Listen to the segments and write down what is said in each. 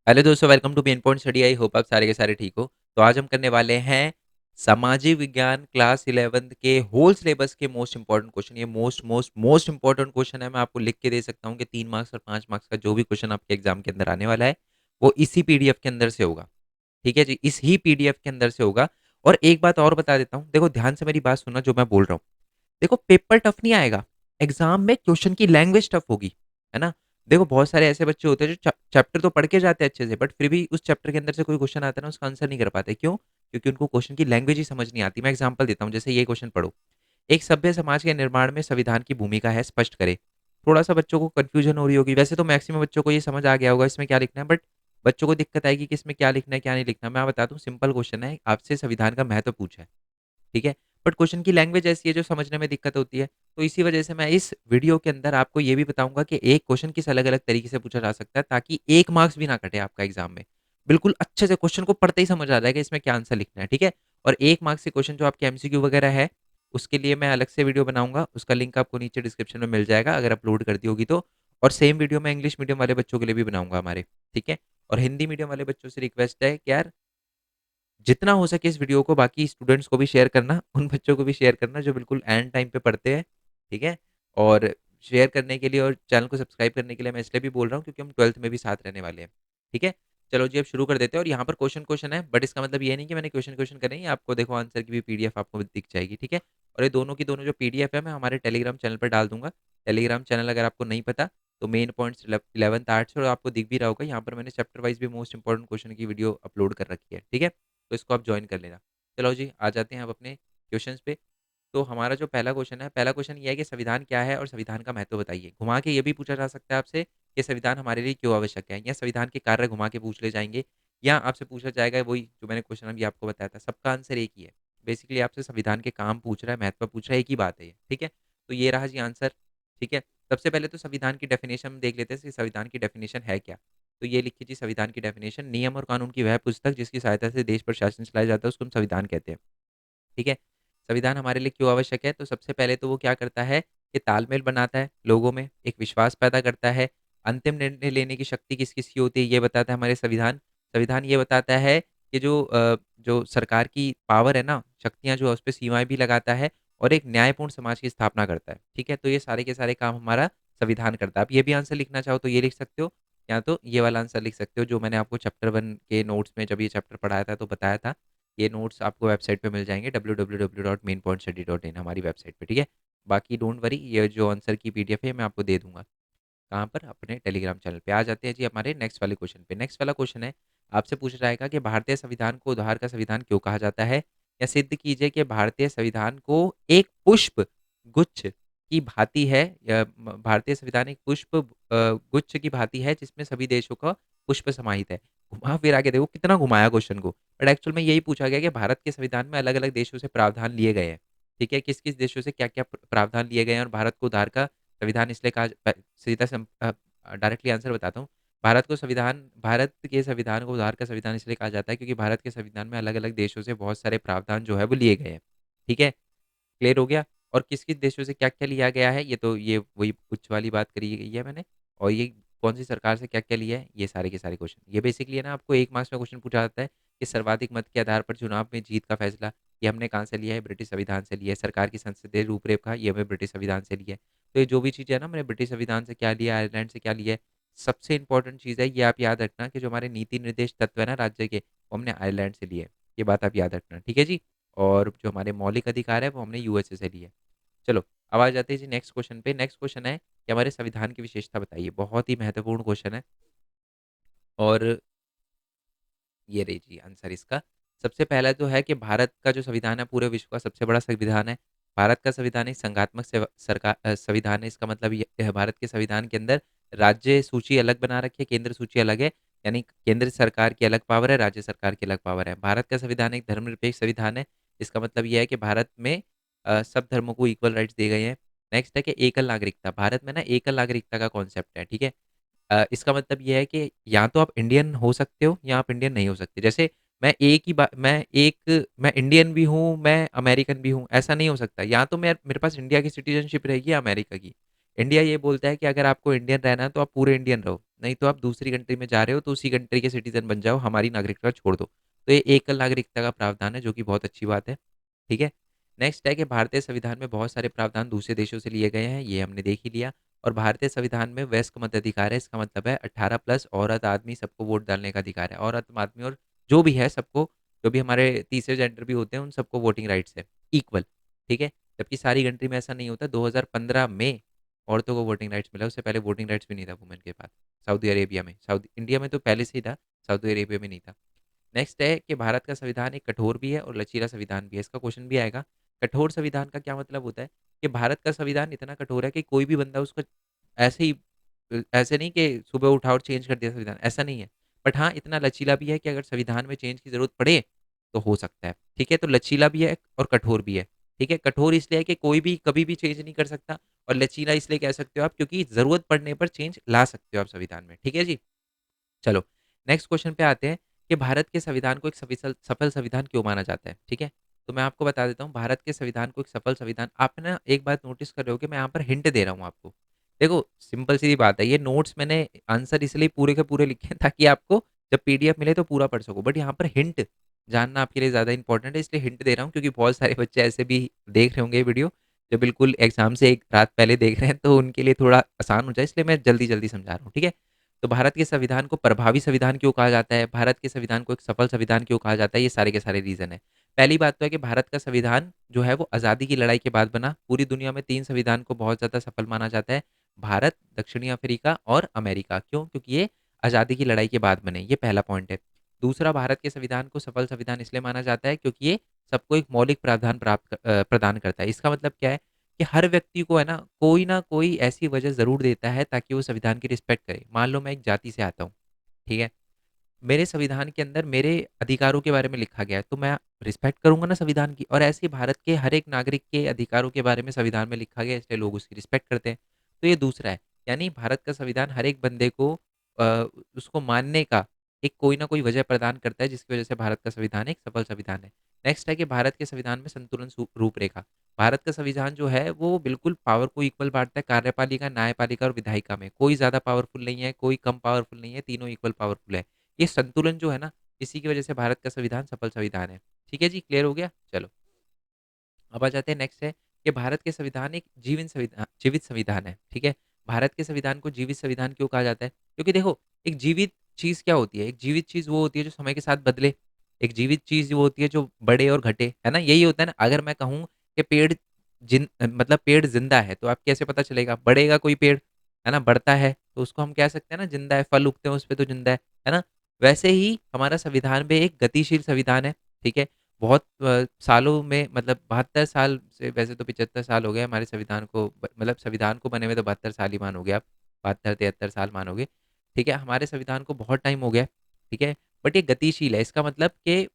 Hello दोस्तों, welcome to main point study. I hope आप सारे के सारे ठीक हो। तो आज हम करने वाले हैं सामाजिक विज्ञान क्लास 11th के होल सिलेबस के मोस्ट इंपॉर्टेंट क्वेश्चन। ये most most most important question है। मैं आपको लिख के दे सकता हूँ कि 3 मार्क्स और 5 मार्क्स का जो भी क्वेश्चन आपके एग्जाम के अंदर आने वाला है वो इसी पीडीएफ के अंदर से होगा। ठीक है जी, इस ही पीडीएफ के अंदर से होगा। और एक बात और बता देता हूँ, देखो ध्यान से मेरी बात सुनना जो मैं बोल रहा हूँ। देखो पेपर टफ नहीं आएगा, एग्जाम में क्वेश्चन की लैंग्वेज टफ होगी, है ना। देखो बहुत सारे ऐसे बच्चे होते हैं जो चैप्टर तो पढ़ के जाते हैं अच्छे से, बट फिर भी उस चैप्टर के अंदर से कोई क्वेश्चन आता है ना, उसका आंसर नहीं कर पाते। क्यों? क्योंकि उनको क्वेश्चन की लैंग्वेज ही समझ नहीं आती। मैं एग्जांपल देता हूँ, जैसे ये क्वेश्चन पढ़ो। एक सभ्य समाज के निर्माण में संविधान की भूमिका है, स्पष्ट करे। थोड़ा सा बच्चों को कंफ्यूजन हो रही होगी, वैसे तो मैक्सिमम बच्चों को ये समझ आ गया होगा इसमें क्या लिखना है, बट बच्चों को दिक्कत आएगी कि इसमें क्या लिखना है क्या नहीं लिखना। मैं बता दूं, सिंपल क्वेश्चन है, आपसे संविधान का महत्व पूछा है, ठीक है। बट क्वेश्चन की लैंग्वेज ऐसी है जो समझने में दिक्कत होती है। तो इसी वजह से मैं इस वीडियो के अंदर आपको ये भी बताऊंगा कि एक क्वेश्चन किस अलग अलग तरीके से पूछा जा सकता है, ताकि 1 मार्क्स भी ना कटे आपका एग्जाम में। बिल्कुल अच्छे से क्वेश्चन को पढ़ते ही समझ आ जाएगा इसमें क्या आंसर लिखना है, ठीक है। और 1 मार्क्स के क्वेश्चन जो आपके एमसीक्यू वगैरह है, उसके लिए मैं अलग से वीडियो बनाऊंगा, उसका लिंक आपको नीचे डिस्क्रिप्शन में मिल जाएगा अगर अपलोड कर दी होगी तो। और सेम वीडियो मैं इंग्लिश मीडियम वाले बच्चों के लिए भी बनाऊंगा हमारे, ठीक है। और हिंदी मीडियम वाले बच्चों से रिक्वेस्ट है कि यार जितना हो सके इस वीडियो को बाकी स्टूडेंट्स को भी शेयर करना, उन बच्चों को भी शेयर करना जो बिल्कुल एंड टाइम पे पढ़ते हैं, ठीक है। और शेयर करने के लिए और चैनल को सब्सक्राइब करने के लिए मैं इसलिए भी बोल रहा हूँ क्योंकि हम 12th में भी साथ रहने वाले हैं, ठीक है। चलो जी, अब शुरू कर देते हैं। और यहाँ पर क्वेश्चन क्वेश्चन है, बट इसका मतलब ये नहीं कि मैंने क्वेश्चन क्वेश्चन करे हैं। आपको देखो आंसर की भी पीडीएफ आपको दिख जाएगी, ठीक है। और ये दोनों की दोनों जो पीडीएफ है मैं हमारे टेलीग्राम चैनल पर डाल दूंगा। टेलीग्राम चैनल अगर आपको नहीं पता तो मेन पॉइंट्स 11th आर्ट्स, और आपको दिख भी रहा होगा यहाँ पर मैंने चैप्टर वाइज भी मोस्ट इंपॉर्टेंट क्वेश्चन की वीडियो अपलोड कर रखी है, ठीक है। तो इसको आप ज्वाइन कर लेना। चलो जी, आ जाते हैं अब अपने क्वेश्चंस पे। तो हमारा जो पहला क्वेश्चन है, पहला क्वेश्चन ये है कि संविधान क्या है और संविधान का महत्व बताइए। घुमा के ये भी पूछा जा सकता है आपसे कि संविधान हमारे लिए क्यों आवश्यक है, या संविधान के कार्य घुमा के पूछ ले जाएंगे, या आपसे पूछा जाएगा वही जो मैंने क्वेश्चन अभी आपको बताया था, सबका आंसर एक ही है। बेसिकली आपसे संविधान के काम पूछ रहा है, महत्व पूछ रहा है, एक ही बात है ये, ठीक है। तो ये रहा जी आंसर, ठीक है। सबसे पहले तो संविधान की डेफिनेशन देख लेते हैं कि संविधान की डेफिनेशन है क्या। तो ये लिखिए जी, संविधान की डेफिनेशन, नियम और कानून की वह पुस्तक जिसकी सहायता से देश पर शासन चलाया जाता है उसको हम संविधान कहते हैं, ठीक है। संविधान हमारे लिए क्यों आवश्यक है? तो सबसे पहले तो वो क्या करता है कि तालमेल बनाता है, लोगों में एक विश्वास पैदा करता है। अंतिम निर्णय लेने की शक्ति किस किस की होती है ये बताता है हमारे संविधान। संविधान ये बताता है कि जो सरकार की पावर है ना, शक्तियां जो है उस पर सीमाएं भी लगाता है, और एक न्यायपूर्ण समाज की स्थापना करता है, ठीक है। तो ये सारे के सारे काम हमारा संविधान करता है। आप ये भी आंसर लिखना चाहो तो ये लिख सकते हो, या तो ये वाला आंसर लिख सकते हो जो मैंने आपको चैप्टर 1 के नोट्स में जब ये चैप्टर पढ़ाया था तो बताया था। ये नोट्स आपको वेबसाइट पे मिल जाएंगे www.mainpointstudy.in, हमारी वेबसाइट पे, ठीक है। बाकी डोंट वरी, ये जो आंसर की पीडीएफ है मैं आपको दे दूंगा। कहाँ पर? अपने टेलीग्राम चैनल पे। आ जाते हैं जी हमारे नेक्स्ट वाले क्वेश्चन पे। नेक्स्ट वाला क्वेश्चन है, आपसे पूछा जाएगा कि भारतीय संविधान को उधार का संविधान क्यों कहा जाता है, या सिद्ध कीजिए कि भारतीय संविधान को एक पुष्प गुच्छ की भांति है, या भारतीय संविधान एक पुष्प गुच्छ की भांति है जिसमें सभी देशों का पुष्प समाहित है। घुमा फिरा के देखो कितना घुमाया क्वेश्चन को, बट एक्चुअल में यही पूछा गया कि भारत के संविधान में अलग अलग देशों से प्रावधान लिए गए हैं, ठीक है। किस किस देशों से क्या क्या प्रावधान लिए गए हैं, और भारत को उधार का संविधान इसलिए कहा। सीधा डायरेक्टली आंसर बताता हूँ। भारत के संविधान को उधार का संविधान इसलिए कहा जाता है क्योंकि भारत के संविधान में अलग अलग देशों से बहुत सारे प्रावधान जो है वो लिए गए हैं, ठीक है। क्लियर हो गया? और किस किस देशों से क्या क्या लिया गया है, ये तो ये वही कुछ वाली बात करी गई है मैंने। और ये कौन सी सरकार से क्या क्या लिया है, ये सारे के सारे क्वेश्चन, ये बेसिकली है ना, आपको 1 मार्क्स में क्वेश्चन पूछा जाता है कि सर्वाधिक मत के आधार पर चुनाव में जीत का फैसला, ये हमने कहाँ से लिया है? ब्रिटिश संविधान से लिया है। सरकार की संसदीय रूपरेखा, ये हमें ब्रिटिश संविधान से लिया है। तो ये जो भी चीज़ है ना, मैंने ब्रिटिश संविधान से क्या लिया है, आयरलैंड से क्या लिया है। सबसे इंपॉर्टेंट चीज़ है ये, आप याद रखना कि जो हमारे नीति निर्देश तत्व है ना राज्य के, वो हमने आयरलैंड से लिए है। ये बात आप याद रखना, ठीक है जी। और जो हमारे मौलिक अधिकार है वो हमने यूएसए से लिए है। चलो, अब आ जाते हैं जी नेक्स्ट क्वेश्चन पे। नेक्स्ट क्वेश्चन है कि हमारे संविधान की विशेषता बताइए। बहुत ही महत्वपूर्ण क्वेश्चन है। और ये रही जी आंसर इसका। सबसे पहला तो है कि भारत का जो संविधान है पूरे विश्व का सबसे बड़ा संविधान है। भारत का संविधान एक संघात्मक संविधान है। इसका मतलब ये है, भारत के संविधान के अंदर राज्य सूची अलग बना रखी है, केंद्र सूची अलग है। यानी केंद्र सरकार की अलग पावर है, राज्य सरकार की अलग पावर है। भारत का संविधान एक धर्मनिरपेक्ष संविधान है। इसका मतलब यह है कि भारत में सब धर्मों को इक्वल राइट्स दिए गए हैं। नेक्स्ट है कि एकल नागरिकता, भारत में ना एकल नागरिकता का कॉन्सेप्ट है, ठीक है। इसका मतलब ये है कि या तो आप इंडियन हो सकते हो या आप इंडियन नहीं हो सकते। जैसे मैं इंडियन भी हूँ, मैं अमेरिकन भी हूँ, ऐसा नहीं हो सकता। या तो मैं मेरे पास इंडिया की सिटीजनशिप रहेगी या अमेरिका की। इंडिया ये बोलता है कि अगर आपको इंडियन रहना है तो आप पूरे इंडियन रहो, नहीं तो आप दूसरी कंट्री में जा रहे हो तो उसी कंट्री के सिटीज़न बन जाओ, हमारी नागरिकता छोड़ दो। तो ये एकल नागरिकता का प्रावधान है जो कि बहुत अच्छी बात है, ठीक है? नेक्स्ट है कि भारतीय संविधान में बहुत सारे प्रावधान दूसरे देशों से लिए गए हैं, ये हमने देख ही लिया। और भारतीय संविधान में वयस्क मताधिकार है, इसका मतलब है 18 प्लस औरत, आदमी सबको वोट डालने का अधिकार है। औरत, आदमी और जो भी है सबको, जो भी हमारे तीसरे जेंडर भी होते हैं उन सबको वोटिंग राइट्स है, इक्वल, ठीक है? जबकि सारी कंट्री में ऐसा नहीं होता। 2015 में औरतों को वोटिंग राइट्स मिला, उससे पहले वोटिंग राइट्स भी नहीं था वुमेन के पास। सऊदी अरेबिया में, साउथ इंडिया में तो पहले से ही था, सऊदी अरेबिया में नहीं था। नेक्स्ट है कि भारत का संविधान एक कठोर भी है और लचीला संविधान भी है। इसका क्वेश्चन भी आएगा। कठोर संविधान का क्या मतलब होता है? कि भारत का संविधान इतना कठोर है कि कोई भी बंदा उसको ऐसे ही ऐसे नहीं कि सुबह उठा और चेंज कर दिया संविधान, ऐसा नहीं है। बट हाँ, इतना लचीला भी है कि अगर संविधान में चेंज की ज़रूरत पड़े, तो हो सकता है, ठीक है? तो लचीला भी है और कठोर भी है, ठीक है? कठोर इसलिए है कि कोई भी कभी भी चेंज नहीं कर सकता, और लचीला इसलिए कह सकते हो आप क्योंकि ज़रूरत पड़ने पर चेंज ला सकते हो आप संविधान में, ठीक है जी? चलो, नेक्स्ट क्वेश्चन पे आते हैं कि भारत के संविधान को एक सफिसल सफल संविधान क्यों माना जाता है, ठीक है? तो मैं आपको बता देता हूँ, भारत के संविधान को एक सफल संविधान, आप ना एक बात नोटिस कर रहे हो कि मैं यहाँ पर हिंट दे रहा हूँ आपको। देखो, सिंपल सी बात है, ये नोट्स मैंने आंसर इसलिए पूरे के पूरे लिखे हैं ताकि आपको जब पीडीएफ मिले तो पूरा पढ़ सको। बट यहाँ पर हिंट जानना आपके लिए ज़्यादा इंपॉर्टेंट है, इसलिए हिंट दे रहा हूँ क्योंकि बहुत सारे बच्चे ऐसे भी देख रहे होंगे ये वीडियो, जो बिल्कुल एग्ज़ाम से 1 रात पहले देख रहे हैं, तो उनके लिए थोड़ा आसान हो जाए इसलिए मैं जल्दी-जल्दी समझा रहा हूँ, ठीक है? तो भारत के संविधान को प्रभावी संविधान क्यों कहा जाता है? भारत के संविधान को एक सफल संविधान क्यों कहा जाता है? ये सारे के सारे रीज़न हैं। पहली बात तो है कि भारत का संविधान जो है वो आज़ादी की लड़ाई के बाद बना। पूरी दुनिया में 3 संविधान को बहुत ज़्यादा सफल माना जाता है। भारत, दक्षिणी अफ्रीका और अमेरिका। क्यों? क्योंकि ये आज़ादी की लड़ाई के बाद बने, ये पहला पॉइंट है। दूसरा, भारत के संविधान को सफल संविधान इसलिए माना जाता है क्योंकि ये सबको एक मौलिक प्रावधान प्रदान करता है। इसका मतलब क्या है? कि हर व्यक्ति को है ना कोई ऐसी वजह ज़रूर देता है ताकि वो संविधान की रिस्पेक्ट करे। मान लो मैं एक जाति से आता हूँ, ठीक है? मेरे संविधान के अंदर मेरे अधिकारों के बारे में लिखा गया है, तो मैं रिस्पेक्ट करूँगा ना संविधान की, और ऐसे ही भारत के हर एक नागरिक के अधिकारों के बारे में संविधान में लिखा गया है, इसलिए लोग उसकी रिस्पेक्ट करते हैं। तो ये दूसरा है, यानी भारत का संविधान हर एक बंदे को उसको मानने का एक कोई ना कोई वजह प्रदान करता है, जिसकी वजह से भारत का संविधान एक सफल संविधान है। नेक्स्ट है कि भारत के संविधान में संतुलन रूपरेखा। भारत का संविधान जो है वो बिल्कुल पावर को इक्वल बांटता है, कार्यपालिका, न्यायपालिका और विधायिका में। कोई ज़्यादा पावरफुल नहीं है, कोई कम पावरफुल नहीं है, तीनों इक्वल पावरफुल है। ये संतुलन जो है ना, इसी की वजह से भारत का संविधान सफल संविधान है। ठीक है जी, क्लियर हो गया? चलो, अब आ जाते हैं नेक्स्ट है कि भारत के संविधान एक जीवित संविधान है, ठीक है? भारत के संविधान को जीवित संविधान क्यों कहा जाता है? क्योंकि देखो, एक जीवित चीज़ क्या होती है? एक जीवित चीज़ वो होती है जो समय के साथ बदले। एक जीवित चीज़ वो होती है जो बढ़े और घटे, है ना? यही होता है ना, अगर मैं कहूँ कि मतलब पेड़ ज़िंदा है, तो आप कैसे पता चलेगा? बढ़ेगा कोई पेड़, है ना? बढ़ता है, तो उसको हम कह सकते हैं ना ज़िंदा है, फल उगते हैं उसपे तो ज़िंदा है ना? वैसे ही हमारा संविधान भी एक गतिशील संविधान है, ठीक है? बहुत सालों में, मतलब 72 साल से, वैसे तो 75 साल हो गए हमारे संविधान को मतलब संविधान को बने हुए तो 72 साल ही मानोगे आप, 72-73 साल मानोगे, ठीक है? हमारे संविधान को बहुत टाइम हो गया, ठीक है? बट ये गतिशील है, इसका मतलब कि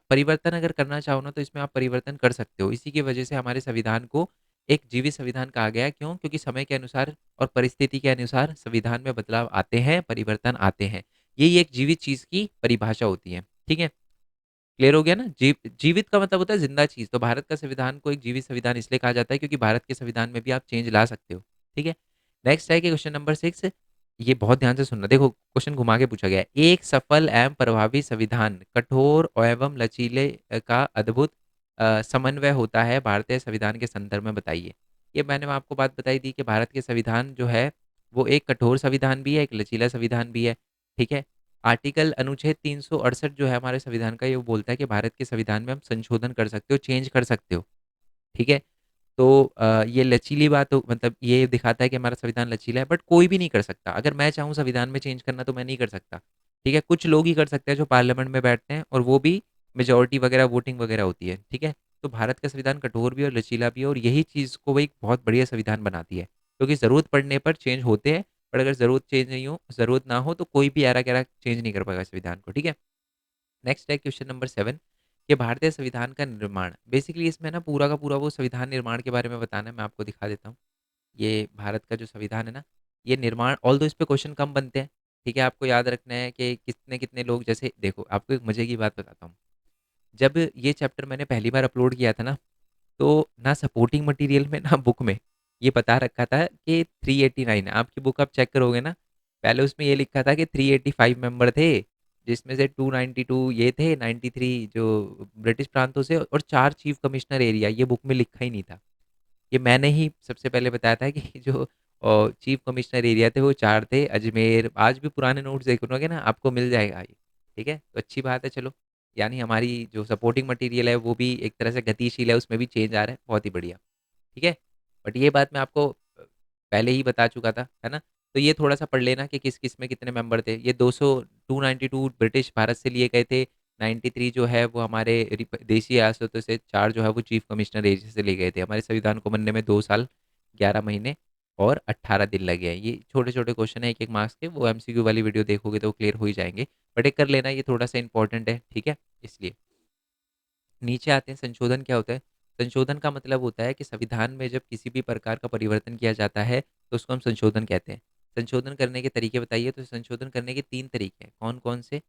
परिवर्तन अगर करना चाहो ना तो इसमें आप परिवर्तन कर सकते हो। इसी की वजह से हमारे संविधान को एक जीवित संविधान कहा गया है। क्यों? क्योंकि समय के अनुसार और परिस्थिति के अनुसार संविधान में बदलाव आते हैं, परिवर्तन आते हैं। यही एक जीवित चीज़ की परिभाषा होती है, ठीक है? क्लियर हो गया ना? जीवित का मतलब होता है ज़िंदा चीज़, तो भारत का संविधान को एक जीवित संविधान इसलिए कहा जाता है क्योंकि भारत के संविधान में भी आप चेंज ला सकते हो, ठीक है? नेक्स्ट है कि क्वेश्चन नंबर 6, ये बहुत ध्यान से सुनना, देखो क्वेश्चन घुमा के पूछा गया है। एक सफल एवं प्रभावी संविधान कठोर एवं लचीले का अद्भुत समन्वय होता है, भारतीय संविधान के संदर्भ में बताइए। ये मैंने आपको बात बताई थी कि भारत के संविधान जो है, वो एक कठोर संविधान भी है, एक लचीला संविधान भी है, ठीक है? आर्टिकल अनुच्छेद 368 जो है हमारे संविधान का, ये वो बोलता है कि भारत के संविधान में हम संशोधन कर सकते हो, चेंज कर सकते हो, ठीक है? तो ये लचीली बात हो, मतलब ये दिखाता है कि हमारा संविधान लचीला है, बट कोई भी नहीं कर सकता। अगर मैं चाहूँ संविधान में चेंज करना तो मैं नहीं कर सकता, ठीक है? कुछ लोग ही कर सकते हैं जो पार्लियामेंट में बैठते हैं, और वो भी मेजॉरिटी वगैरह वोटिंग वगैरह होती है, ठीक है? तो भारत का संविधान कठोर भी और लचीला भी है, और यही चीज़ को वो एक बहुत बढ़िया संविधान बनाती है, क्योंकि ज़रूरत पड़ने पर चेंज होते हैं, पर अगर ज़रूरत ना हो तो कोई भी ऐरा-गैरा चेंज नहीं कर पाएगा संविधान को, ठीक है? नेक्स्ट है क्वेश्चन नंबर 7, कि भारतीय संविधान का निर्माण, बेसिकली इसमें ना पूरा का पूरा वो संविधान निर्माण के बारे में बताना है। मैं आपको दिखा देता हूँ। ये भारत का जो संविधान है ना, ये निर्माण, ऑल्दो इस पे क्वेश्चन कम बनते हैं, ठीक है? आपको याद रखना है कि कितने-कितने लोग, जैसे देखो आपको एक मज़े की बात बताता हूँ। जब ये चैप्टर मैंने पहली बार अपलोड किया था ना, तो ना सपोर्टिंग मटेरियल में ना बुक में ये बता रखा था कि 389 है। आपकी बुक आप चेक करोगे ना, पहले उसमें ये लिखा था कि 385 मेंबर थे, जिसमें से 292 ये थे, 93 जो ब्रिटिश प्रांतों से, और 4 चीफ कमिश्नर एरिया, ये बुक में लिखा ही नहीं था। ये मैंने ही सबसे पहले बताया था कि जो चीफ कमिश्नर एरिया थे वो 4 थे, अजमेर। आज भी पुराने नोट्स देखोगे ना, आपको मिल जाएगा ये। ठीक है, तो अच्छी बात है। चलो, यानी हमारी जो सपोर्टिंग मटेरियल है वो भी एक तरह से गतिशील है, उसमें भी चेंज आ रहा है, बहुत ही बढ़िया। ठीक है, बट ये बात मैं आपको पहले ही बता चुका था, है ना। तो ये थोड़ा सा पढ़ लेना कि किस किस में कितने मेंबर थे। ये 292 ब्रिटिश भारत से लिए गए थे, 93 जो है वो हमारे देशी रियासतों से, 4 जो है वो चीफ कमिश्नर एरिया से लिए गए थे। हमारे संविधान को बनने में 2 साल 11 महीने और 18 दिन लगे हैं। ये छोटे छोटे क्वेश्चन है, एक एक मार्क्स के, वो एमसीक्यू वाली वीडियो देखोगे तो क्लियर हो ही जाएंगे। बट एक कर लेना, ये थोड़ा सा इंपॉर्टेंट है, ठीक है, इसलिए। नीचे आते हैं, संशोधन क्या होता है। संशोधन का मतलब होता है कि संविधान में जब किसी भी प्रकार का परिवर्तन किया जाता है तो उसको हम संशोधन कहते हैं। संशोधन करने के तरीके बताइए, तो संशोधन करने के 3 तरीके हैं, कौन कौन से।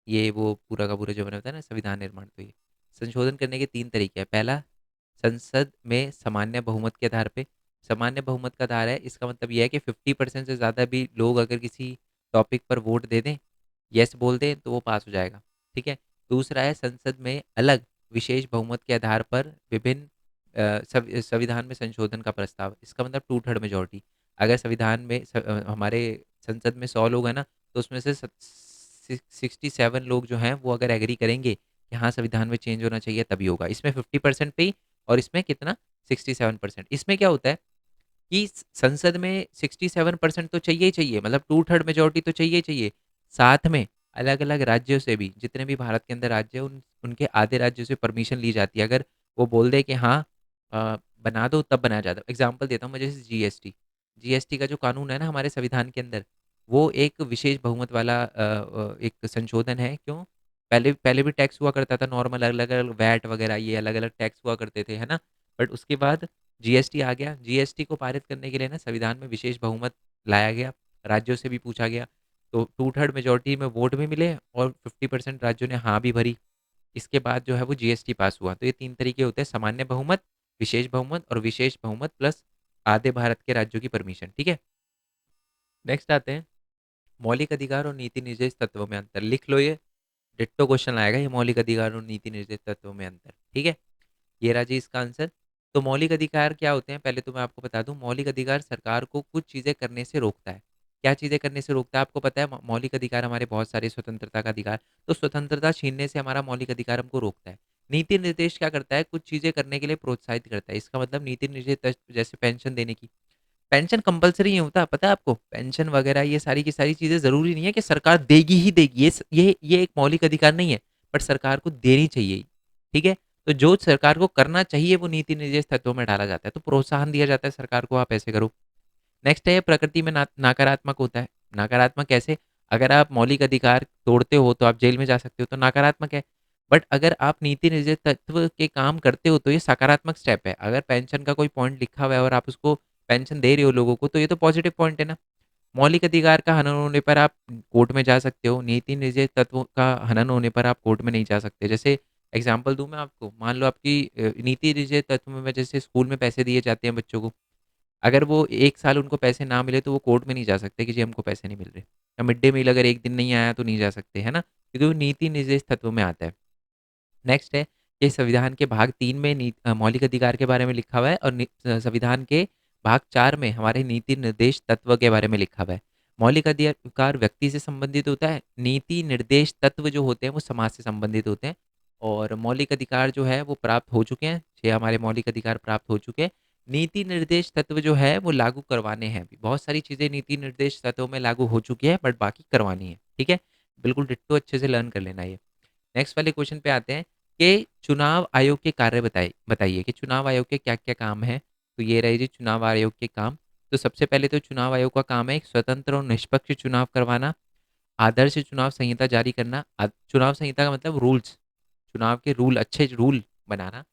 ये वो पूरा का पूरा जो मैंने बताया ना, संविधान निर्माण, तो ये संशोधन करने के 3 तरीके हैं। पहला, संसद में सामान्य बहुमत के आधार पे। सामान्य बहुमत का आधार है, इसका मतलब यह है कि 50% से ज़्यादा भी लोग अगर किसी टॉपिक पर वोट दे दें, यस बोल दें, तो वो पास हो जाएगा। ठीक है। दूसरा है, संसद में अलग विशेष बहुमत के आधार पर विभिन्न संविधान में संशोधन का प्रस्ताव। इसका मतलब 2/3 मेजोरिटी। अगर संविधान में हमारे संसद में 100 लोग हैं ना, तो उसमें से 67 लोग जो हैं वो अगर एग्री करेंगे कि हाँ संविधान में चेंज होना चाहिए, तभी होगा। इसमें 50% पे ही, और इसमें कितना, 67%। इसमें क्या होता है कि संसद में 67% तो चाहिए ही चाहिए, मतलब 2/3 मेजोरिटी तो चाहिए ही चाहिए। साथ में अलग अलग राज्यों से भी, जितने भी भारत के अंदर राज्य हैं, उनके आधे राज्यों से परमिशन ली जाती है। अगर वो बोल दे कि हाँ बना दो, तब बनाया जाता है। एग्जाम्पल देता हूँ मैं, जैसे जीएसटी। जीएसटी का जो कानून है ना हमारे संविधान के अंदर, वो एक विशेष बहुमत वाला एक संशोधन है। क्यों? पहले पहले भी टैक्स हुआ करता था नॉर्मल, अलग अलग वैट वगैरह, ये अलग अलग टैक्स हुआ करते थे, है ना। बट उसके बाद जीएसटी आ गया। जीएसटी को पारित करने के लिए ना संविधान में विशेष बहुमत लाया गया, राज्यों से भी पूछा गया। तो 2/3 मेजोरिटी में वोट भी मिले और 50% राज्यों ने हाँ भी भरी। इसके बाद जो है वो जीएसटी पास हुआ। तो ये 3 तरीके होते हैं, सामान्य बहुमत, विशेष बहुमत और विशेष बहुमत प्लस आधे भारत के राज्यों की परमिशन। ठीक है, नेक्स्ट आते हैं, मौलिक अधिकार और नीति निर्देश तत्वों में अंतर। लिख लो ये, डिट्टो क्वेश्चन आएगा ये, मौलिक अधिकार और नीति निर्देश तत्वों में अंतर। ठीक है, ये रहा जी इसका आंसर। तो मौलिक अधिकार क्या होते हैं, पहले तो मैं आपको बता दूं। मौलिक अधिकार सरकार को कुछ चीज़ें करने से रोकता है। क्या चीज़ें करने से रोकता है आपको पता है। मौलिक अधिकार हमारे बहुत सारे, स्वतंत्रता का अधिकार, तो स्वतंत्रता छीनने से हमारा मौलिक अधिकार हमको रोकता है। नीति निर्देश क्या करता है, कुछ चीज़ें करने के लिए प्रोत्साहित करता है। इसका मतलब नीति निर्देश जैसे पेंशन देने की। पेंशन कंपलसरी नहीं होता, पता है आपको। पेंशन वगैरह ये सारी की सारी चीज़ें ज़रूरी नहीं है कि सरकार देगी ही देगी, ये एक मौलिक अधिकार नहीं है, बट सरकार को देनी चाहिए। ठीक है, तो जो सरकार को करना चाहिए वो नीति निर्देश तत्वों में डाला जाता है, तो प्रोत्साहन दिया जाता है सरकार को, आप ऐसे करो। नेक्स्ट है, प्रकृति में नकारात्मक होता है। नकारात्मक कैसे? अगर आप मौलिक अधिकार तोड़ते हो तो आप जेल में जा सकते हो, तो नकारात्मक है। बट अगर आप नीति निर्देश तत्व के काम करते हो तो ये सकारात्मक स्टेप है। अगर पेंशन का कोई पॉइंट लिखा हुआ है और आप उसको पेंशन दे रहे हो लोगों को, तो ये तो पॉजिटिव पॉइंट है ना। मौलिक अधिकार का हनन होने पर आप कोर्ट में जा सकते हो, नीति निर्देश तत्वों का हनन होने पर आप कोर्ट में नहीं जा सकते। जैसे एग्जाम्पल दूं मैं आपको, मान लो आपकी नीति निर्देश तत्व में जैसे स्कूल में पैसे दिए जाते हैं बच्चों को, अगर वो 1 साल उनको पैसे ना मिले तो वो कोर्ट में नहीं जा सकते कि जी हमको पैसे नहीं मिल रहे। या मिड डे मील अगर एक दिन नहीं आया तो नहीं जा सकते, है ना, क्योंकि वो नीति निर्देश तत्व में आता है। नेक्स्ट है कि संविधान के भाग 3 में मौलिक अधिकार के बारे में लिखा हुआ है, और संविधान के भाग 4 में हमारे नीति निर्देश तत्व के बारे में लिखा हुआ है। मौलिक अधिकार व्यक्ति से संबंधित होता है, नीति निर्देश तत्व जो होते हैं वो समाज से संबंधित होते हैं। और मौलिक अधिकार जो है वो प्राप्त हो चुके हैं, 6 हमारे मौलिक अधिकार प्राप्त हो चुके हैं। नीति निर्देश तत्व जो है वो लागू करवाने हैं अभी। बहुत सारी चीज़ें नीति निर्देश तत्वों में लागू हो चुकी है, बट बाकी करवानी है। ठीक है, बिल्कुल डिट्टो अच्छे से लर्न कर लेना ये। नेक्स्ट वाले क्वेश्चन पे आते हैं कि चुनाव आयोग के कार्य बताइए कि चुनाव आयोग के क्या क्या काम है। तो ये रहे जी चुनाव आयोग के काम। तो सबसे पहले तो चुनाव आयोग का काम है एक स्वतंत्र और निष्पक्ष चुनाव करवाना, आदर्श चुनाव संहिता जारी करना। चुनाव संहिता का मतलब रूल्स, चुनाव के रूल, अच्छे रूल बनाना,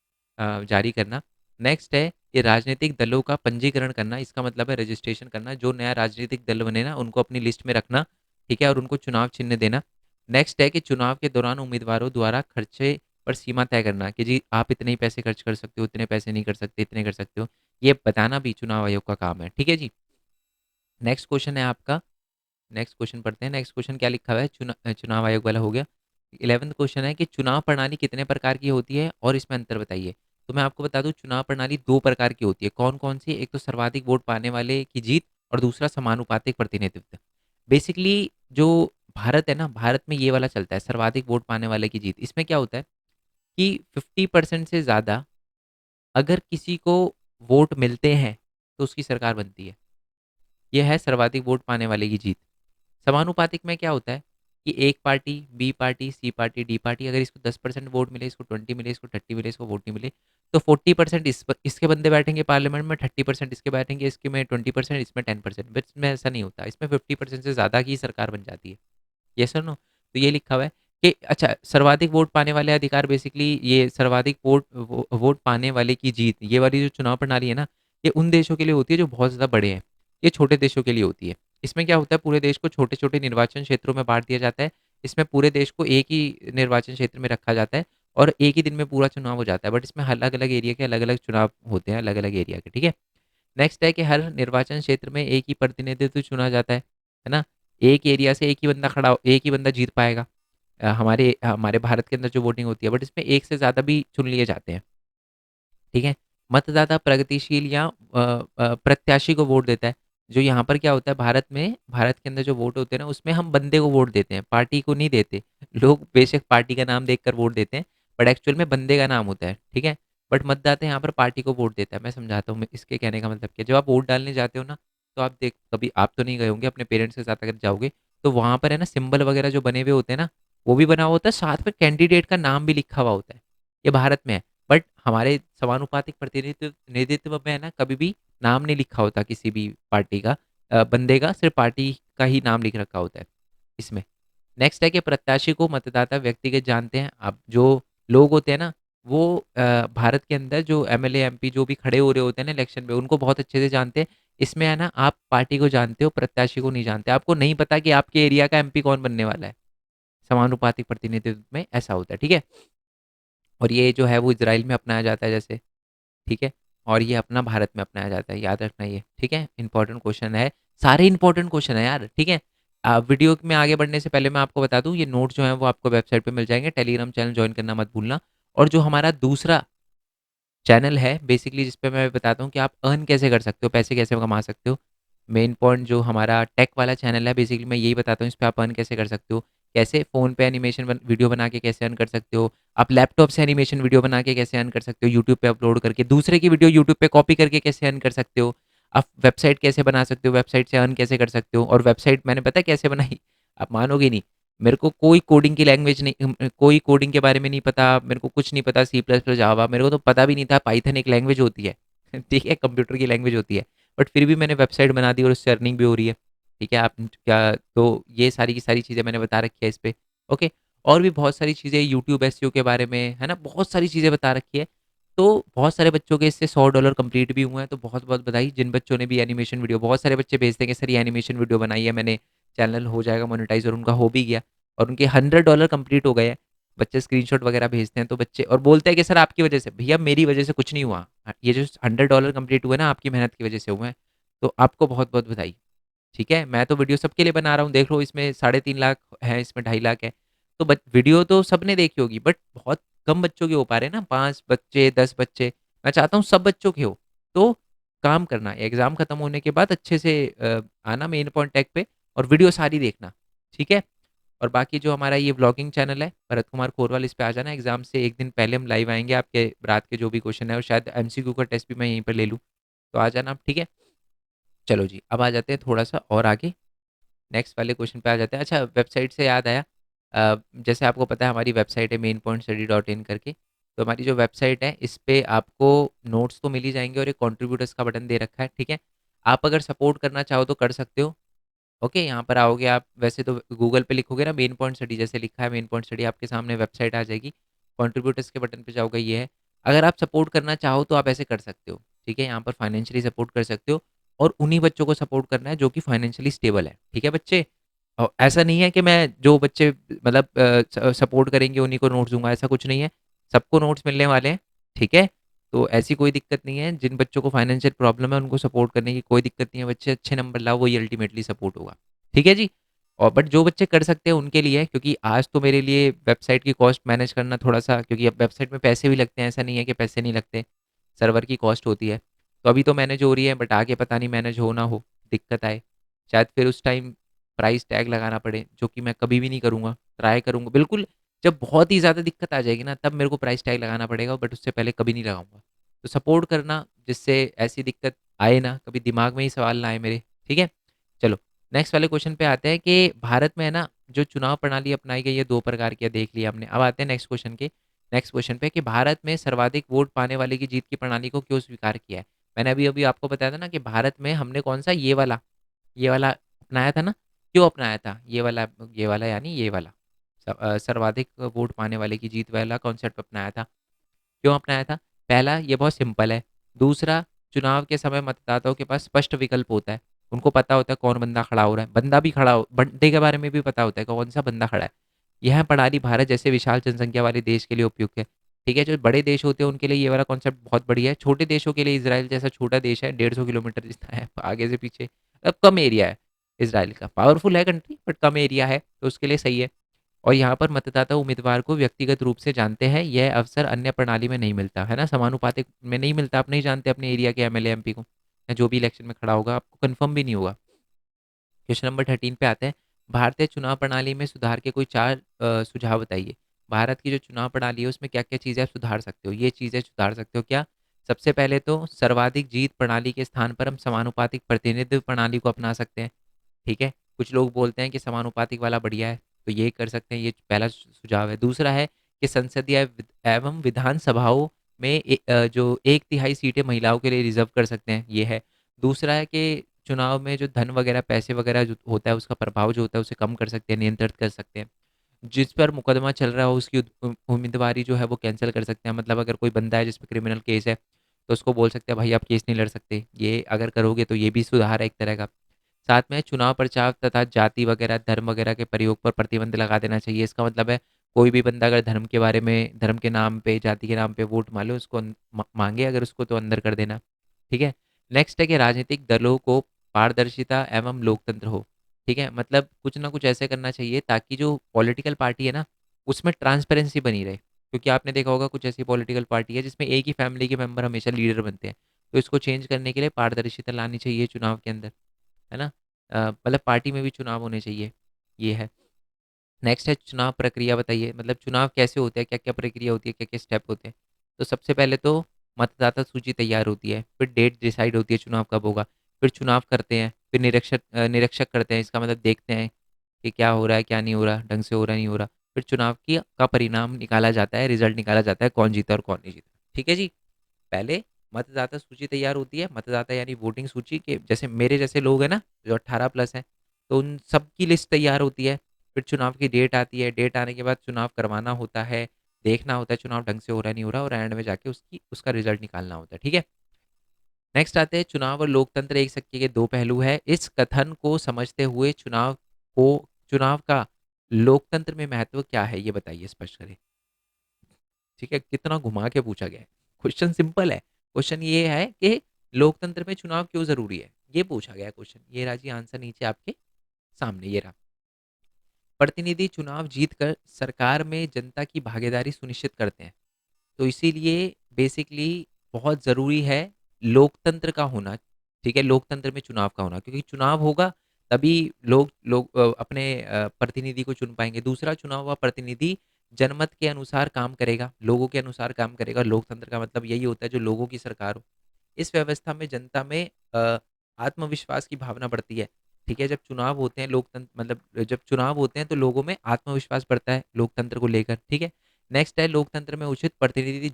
जारी करना। नेक्स्ट है ये राजनीतिक दलों का पंजीकरण करना, इसका मतलब है रजिस्ट्रेशन करना। जो नया राजनीतिक दल बने ना उनको अपनी लिस्ट में रखना, ठीक है, और उनको चुनाव चिन्ह देना। नेक्स्ट है कि चुनाव के दौरान उम्मीदवारों द्वारा खर्चे पर सीमा तय करना, कि जी आप इतने ही पैसे खर्च कर सकते हो, इतने पैसे नहीं कर सकते, इतने कर सकते हो, ये बताना भी चुनाव आयोग का काम है। ठीक है जी। नेक्स्ट क्वेश्चन है आपका नेक्स्ट क्वेश्चन पढ़ते हैं। नेक्स्ट क्वेश्चन क्या लिखा हुआ है, चुनाव आयोग वाला हो गया। 11th क्वेश्चन है कि चुनाव प्रणाली कितने प्रकार की होती है और इसमें अंतर बताइए। तो मैं आपको बता दूं, चुनाव प्रणाली 2 प्रकार की होती है। कौन-कौन सी? एक तो सर्वाधिक वोट पाने वाले की जीत और दूसरा समानुपातिक प्रतिनिधित्व। बेसिकली जो भारत है ना, भारत में ये वाला चलता है, सर्वाधिक वोट पाने वाले की जीत। इसमें क्या होता है कि 50% से ज़्यादा अगर किसी को वोट मिलते हैं, तो उसकी सरकार बनती है। ये है सर्वाधिक वोट पाने वाले की जीत। समानुपातिक में क्या होता है कि एक पार्टी, बी पार्टी, सी पार्टी, डी पार्टी, अगर इसको 10% वोट मिले, इसको 20 मिले, इसको 30 मिले, इसको वोट नहीं मिले, तो 40% इसके बंदे बैठेंगे पार्लियामेंट में, 30% इसके बैठेंगे, इसके में 20%, इसमें 10%। बट इसमें ऐसा नहीं होता, इसमें 50% से ज़्यादा की सरकार बन जाती है। यस और नो? तो ये लिखा हुआ है कि अच्छा, सर्वाधिक वोट पाने वाले अधिकार, बेसिकली ये सर्वाधिक वोट पाने वाले की जीत, ये वाली जो चुनाव प्रणाली है ना, ये उन देशों के लिए होती है जो बहुत ज़्यादा बड़े हैं। ये छोटे देशों के लिए होती है। इसमें क्या होता है, पूरे देश को छोटे-छोटे निर्वाचन क्षेत्रों में बाँट दिया जाता है। इसमें पूरे देश को एक ही निर्वाचन क्षेत्र में रखा जाता है और एक ही दिन में पूरा चुनाव हो जाता है। बट इसमें अलग-अलग एरिया के अलग-अलग चुनाव होते हैं, अलग-अलग एरिया के, ठीक है? नेक्स्ट है कि हर निर्वाचन क्षेत्र में एक ही प्रतिनिधित्व चुना जाता है ना? एक एरिया से एक ही बंदा जीत पाएगा। हमारे हमारे भारत के अंदर जो वोटिंग होती है, बट इसमें एक से ज़्यादा भी चुन लिए जाते हैं, ठीक है? मतदाता प्रगतिशील या प्रत्याशी को वोट देता है। जो यहाँ पर क्या होता है, भारत के अंदर जो वोट होते हैं ना, उसमें हम बंदे को वोट देते हैं, पार्टी को नहीं देते। लोग बेशक पार्टी का नाम देखकर वोट देते हैं, बट एक्चुअल में बंदे का नाम होता है, ठीक है? बट मतदाता यहाँ पर पार्टी को वोट देता है। मैं समझाता हूँ, मैं इसके कहने का मतलब क्या है। जब आप वोट डालने जाते हो ना, तो आप देख, कभी आप तो नहीं गए होंगे, अपने पेरेंट्स के साथ अगर जाओगे, तो वहाँ पर है ना सिंबल वगैरह जो बने हुए होते हैं ना, वो भी बना हुआ होता है, साथ में कैंडिडेट का नाम भी लिखा हुआ होता है। ये भारत में है। बट हमारे समानुपातिक प्रतिनिधित्व में है ना, कभी भी नाम नहीं लिखा होता किसी भी पार्टी का, बंदे का, सिर्फ पार्टी का ही नाम लिख रखा होता है इसमें। नेक्स्ट है कि प्रत्याशी को मतदाता व्यक्तिगत जानते हैं। अब जो लोग होते हैं ना, वो भारत के अंदर जो एमएलए एमपी जो भी खड़े हो रहे होते हैं ना इलेक्शन में, उनको बहुत अच्छे से जानते हैं। इसमें है ना, आप पार्टी को जानते हो, प्रत्याशी को नहीं जानते। आपको नहीं पता कि आपके एरिया का एमपी कौन बनने वाला है। समानुपातिक प्रतिनिधित्व में ऐसा होता है, ठीक है? और ये जो है वो इजराइल में अपनाया जाता है जैसे, ठीक है? और ये अपना भारत में अपनाया जाता है, याद रखना ये, ठीक है? इंपॉर्टेंट क्वेश्चन है, सारे इंपॉर्टेंट क्वेश्चन है यार, ठीक है? वीडियो में आगे बढ़ने से पहले मैं आपको बता दूं, ये नोट जो है वो आपको वेबसाइट पे मिल जाएंगे। टेलीग्राम चैनल ज्वाइन करना मत भूलना। और जो हमारा दूसरा चैनल है बेसिकली, जिस पे मैं बताता हूँ कि आप अर्न कैसे कर सकते हो, पैसे कैसे कमा सकते हो। मेन पॉइंट जो हमारा टेक वाला चैनल है, बेसिकली मैं यही बताता हूँ इस पे आप अर्न कैसे कर सकते हो। कैसे फ़ोन पे वीडियो बना के कैसे अर्न कर सकते हो। आप लैपटॉप से एनिमेशन वीडियो बना के कैसे अर्न कर सकते हो, यूट्यूब पे अपलोड करके। दूसरे की वीडियो यूट्यूब पे कॉपी करके कैसे अर्न कर सकते हो। आप वेबसाइट कैसे बना सकते हो, वेबसाइट से अर्न कैसे कर सकते हो। और वेबसाइट मैंने पता है कैसे बनाई, आप मानोगे नहीं। मेरे को कोई कोडिंग की लैंग्वेज नहीं, कोई कोडिंग के बारे में नहीं पता, मेरे को कुछ नहीं पता, सी प्लस प्लस जावा, मेरे को तो पता भी नहीं था पाइथन एक लैंग्वेज होती है। ठीक है, कंप्यूटर की लैंग्वेज होती है। बट फिर भी मैंने वेबसाइट बना दी और उससे अर्निंग भी हो रही है। ठीक है, आप क्या, तो ये सारी की सारी चीज़ें मैंने बता रखी है इस पे। ओके, और भी बहुत सारी चीज़ें यूट्यूब एसईओ के बारे में है ना, बहुत सारी चीज़ें बता रखी है। तो बहुत सारे बच्चों के इससे $100 कंप्लीट भी हुए हैं, तो बहुत बहुत बधाई जिन बच्चों ने भी एनिमेशन वीडियो, बहुत सारे बच्चे भेजते हैं कि सर ये एनिमेशन वीडियो बनाई है मैंने, चैनल हो जाएगा मोनेटाइज, और उनका हो भी गया और उनके $100 कंप्लीट हो गए हैं। बच्चे स्क्रीनशॉट वगैरह भेजते हैं, तो बच्चे और बोलते हैं कि सर आपकी वजह से। भैया मेरी वजह से कुछ नहीं हुआ, ये जो $100 कंप्लीट हुए ना, आपकी मेहनत की वजह से हुए हैं। तो आपको बहुत बहुत बधाई। ठीक है, मैं तो वीडियो सबके लिए बना रहा हूँ, देख लो इसमें 3.5 लाख है, इसमें 2.5 लाख है। तो वीडियो तो सबने देखी होगी, बट बहुत कम बच्चों के हो पा रहे हैं ना, 5 बच्चे, 10 बच्चे। मैं चाहता हूँ सब बच्चों के हो। तो काम करना, एग्जाम खत्म होने के बाद अच्छे से आना मेन पॉइंट टैग पे, और वीडियो सारी देखना, ठीक है? और बाकी जो हमारा ये व्लॉगिंग चैनल है भरत कुमार खोरवाल, इस पे आ जाना। एग्जाम से एक दिन पहले हम लाइव आएंगे, आपके रात के जो भी क्वेश्चन है, और शायद एमसीक्यू का टेस्ट भी मैं यहीं पर ले लूँ, तो आ जाना आप, ठीक है? चलो जी, अब आ जाते हैं थोड़ा सा और आगे, नेक्स्ट वाले क्वेश्चन पे आ जाते हैं। अच्छा, वेबसाइट से याद आया, जैसे आपको पता है हमारी वेबसाइट है mainpointstudy.in करके। तो हमारी जो वेबसाइट है, इस पे आपको नोट्स तो मिल ही जाएंगे और एक कॉन्ट्रीब्यूटर्स का बटन दे रखा है, ठीक है? आप अगर सपोर्ट करना चाहो तो कर सकते हो। ओके, यहाँ पर आओगे आप, वैसे तो गूगल पे लिखोगे ना मेन पॉइंट स्टडी, जैसे लिखा है मेन पॉइंट स्टडी, आपके सामने वेबसाइट आ जाएगी। कॉन्ट्रीब्यूटर्स के बटन पे जाओगे, ये है। अगर आप सपोर्ट करना चाहो तो आप ऐसे कर सकते हो, ठीक है? यहाँ पर फाइनेंशियली सपोर्ट कर सकते हो, और उन्हीं बच्चों को सपोर्ट करना है जो कि फाइनेंशियली स्टेबल है, ठीक है बच्चे? और ऐसा नहीं है कि मैं जो बच्चे मतलब सपोर्ट करेंगे उन्हीं को नोट्स दूंगा, ऐसा कुछ नहीं है। सबको नोट्स मिलने वाले हैं, ठीक है? तो ऐसी कोई दिक्कत नहीं है। जिन बच्चों को फाइनेंशियल प्रॉब्लम है उनको सपोर्ट करने की कोई दिक्कत नहीं है। बच्चे अच्छे नंबर लाओ, वही अल्टीमेटली सपोर्ट होगा। ठीक है जी। और बट जो बच्चे कर सकते हैं उनके लिए है, क्योंकि आज तो मेरे लिए वेबसाइट की कॉस्ट मैनेज करना थोड़ा-सा, क्योंकि अब वेबसाइट में पैसे भी लगते हैं, ऐसा नहीं है कि पैसे नहीं लगते, सर्वर की कॉस्ट होती है। तो अभी तो मैनेज हो रही है, बट आगे पता नहीं मैनेज हो ना हो, दिक्कत आए। शायद फिर उस टाइम प्राइस टैग लगाना पड़े, जो कि मैं कभी भी नहीं करूँगा, ट्राई करूँगा बिल्कुल। जब बहुत ही ज़्यादा दिक्कत आ जाएगी ना, तब मेरे को प्राइस टैग लगाना पड़ेगा, बट उससे पहले कभी नहीं लगाऊँगा। तो सपोर्ट करना, जिससे ऐसी दिक्कत आए ना, कभी दिमाग में ही सवाल ना आए मेरे, ठीक है? चलो, नेक्स्ट वाले क्वेश्चन पे आते हैं कि भारत में है ना, जो चुनाव प्रणाली अपनाई गई है 2 प्रकार की है, देख लिया हमने। अब आते हैं नेक्स्ट क्वेश्चन पे कि भारत में सर्वाधिक वोट पाने वाले की जीत की प्रणाली को क्यों स्वीकार किया है? मैंने अभी-अभी आपको बताया था ना कि भारत में हमने कौन-सा ये वाला अपनाया था ना? क्यों अपनाया था? ये वाला यानी ये वाला। सर्वाधिक वोट पाने वाले की जीत वाला कॉन्सेप्ट अपनाया था। क्यों अपनाया था? पहला, ये बहुत सिंपल है। दूसरा, चुनाव के समय मतदाताओं के पास स्पष्ट विकल्प होता है। उनको पता होता है कौन बंदा खड़ा हो रहा है। बंदा भी खड़ा हो बंदे के बारे में भी पता होता है कौन-सा बंदा खड़ा है। यह प्रणाली भारत जैसे विशाल जनसंख्या वाले देश के लिए उपयुक्त है। ठीक है, जो बड़े देश होते हैं उनके लिए ये वाला कॉन्सेप्ट बहुत बढ़िया है। छोटे देशों के लिए, इज़राइल जैसा छोटा देश है, 150 किलोमीटर जितना है आगे से पीछे, कम एरिया है इज़राइल का। पावरफुल है कंट्री, बट कम एरिया है, तो उसके लिए सही है। और यहाँ पर मतदाता उम्मीदवार को व्यक्तिगत रूप से जानते हैं, यह अवसर अन्य प्रणाली में नहीं मिलता, है ना? समानुपातिक में नहीं मिलता, आप नहीं जानते अपने एरिया के एमएलए, एमपी को, या जो भी इलेक्शन में खड़ा होगा, आपको कन्फर्म भी नहीं होगा। क्वेश्चन नंबर 13 पे आते हैं। भारतीय चुनाव प्रणाली में सुधार के कोई 4 सुझाव बताइए। भारत की जो चुनाव प्रणाली है, उसमें क्या-क्या चीज़ें आप सुधार सकते हो? ये चीज़ें सुधार सकते हो क्या? सबसे पहले तो सर्वाधिक जीत प्रणाली के स्थान पर हम समानुपातिक प्रतिनिधित्व प्रणाली को अपना सकते हैं। ठीक है? कुछ लोग बोलते हैं कि समानुपातिक वाला बढ़िया है, तो ये कर सकते हैं, ये पहला सुझाव है। दूसरा है कि संसदीय एवं विधानसभाओं में जो 1/3 सीटें महिलाओं के लिए रिज़र्व कर सकते हैं, ये है। दूसरा है कि चुनाव में जो धन वगैरह, पैसे वगैरह जो होता है, उसका प्रभाव जो होता है, उसे कम कर सकते हैं, नियंत्रित कर सकते हैं। जिस पर मुकदमा चल रहा हो, उसकी उम्मीदवारी जो है वो कैंसल कर सकते हैं। मतलब अगर कोई बंदा है जिस पे क्रिमिनल केस है, तो उसको बोल सकते हैं भाई आप केस नहीं लड़ सकते। ये अगर करोगे तो ये भी सुधार है एक तरह का। साथ में चुनाव प्रचार तथा जाति वगैरह, धर्म वगैरह के प्रयोग पर प्रतिबंध लगा देना चाहिए। इसका मतलब है कोई भी बंदा अगर धर्म के बारे में, धर्म के नाम पे, जाति के नाम पे वोट माँगे, उसको माँगे अगर उसको, तो अंदर कर देना। ठीक है? नेक्स्ट है कि राजनीतिक दलों को पारदर्शिता एवं लोकतंत्र हो। ठीक है? मतलब कुछ ना कुछ ऐसे करना चाहिए ताकि जो पॉलिटिकल पार्टी है ना, उसमें ट्रांसपेरेंसी बनी रहे। क्योंकि आपने देखा होगा कुछ ऐसी पॉलिटिकल पार्टी है जिसमें एक ही फैमिली के मेंबर हमेशा लीडर बनते हैं। तो इसको चेंज करने के लिए पारदर्शिता लानी चाहिए चुनाव के अंदर, है ना? मतलब पार्टी में भी चुनाव होने चाहिए, ये है। नेक्स्ट है चुनाव प्रक्रिया बताइए, मतलब चुनाव कैसे होते हैं, क्या-क्या प्रक्रिया होती है, क्या-क्या स्टेप होते हैं? तो सबसे पहले तो मतदाता सूची तैयार होती है, फिर डेट डिसाइड होती है चुनाव कब होगा, फिर चुनाव करते हैं, फिर निरीक्षक करते हैं, इसका मतलब देखते हैं कि क्या हो रहा है, क्या नहीं हो रहा, ढंग से हो रहा है, नहीं हो रहा। फिर चुनाव की का परिणाम निकाला जाता है, रिजल्ट निकाला जाता है, कौन जीता और कौन नहीं जीता। ठीक है जी? पहले मतदाता सूची तैयार होती है, मतदाता यानी वोटिंग सूची के, जैसे मेरे जैसे लोग हैं ना, जो 18 प्लस हैं, तो उन सबकी लिस्ट तैयार होती है। फिर चुनाव की डेट आती है, डेट आने के बाद चुनाव करवाना होता है, देखना होता है चुनाव ढंग से हो रहा है, नहीं हो रहा, और एंड में जाके उसका रिजल्ट निकालना होता है, ठीक है? नेक्स्ट आते हैं चुनाव और लोकतंत्र एक सिक्के के दो पहलू है। इस कथन को समझते हुए चुनाव का लोकतंत्र में महत्व क्या है, ये बताइए, स्पष्ट करें। ठीक है, कितना घुमा के पूछा गया है। क्वेश्चन सिंपल है। क्वेश्चन ये है कि लोकतंत्र में चुनाव क्यों ज़रूरी है? ये पूछा गया है क्वेश्चन। ये रहा जी आंसर नीचे आपके सामने, ये रहा। प्रतिनिधि चुनाव जीतकर सरकार में जनता की भागीदारी सुनिश्चित करते हैं। तो इसीलिए बेसिकली बहुत ज़रूरी है लोकतंत्र का होना, ठीक है? लोकतंत्र में चुनाव का होना, क्योंकि चुनाव होगा तभी लोग लोग अपने प्रतिनिधि को चुन पाएँगे। दूसरा, चुना हुआ प्रतिनिधि जनमत के अनुसार काम करेगा, लोगों के अनुसार काम करेगा। लोकतंत्र का मतलब यही होता है जो लोगों की सरकार हो। इस व्यवस्था में जनता में आत्मविश्वास की भावना बढ़ती है। ठीक है? जब चुनाव होते हैं, लोकतंत्र मतलब जब चुनाव होते हैं तो लोगों में आत्मविश्वास बढ़ता है लोकतंत्र को लेकर, ठीक है? नेक्स्ट है लोकतंत्र में उचित प्रतिनिधि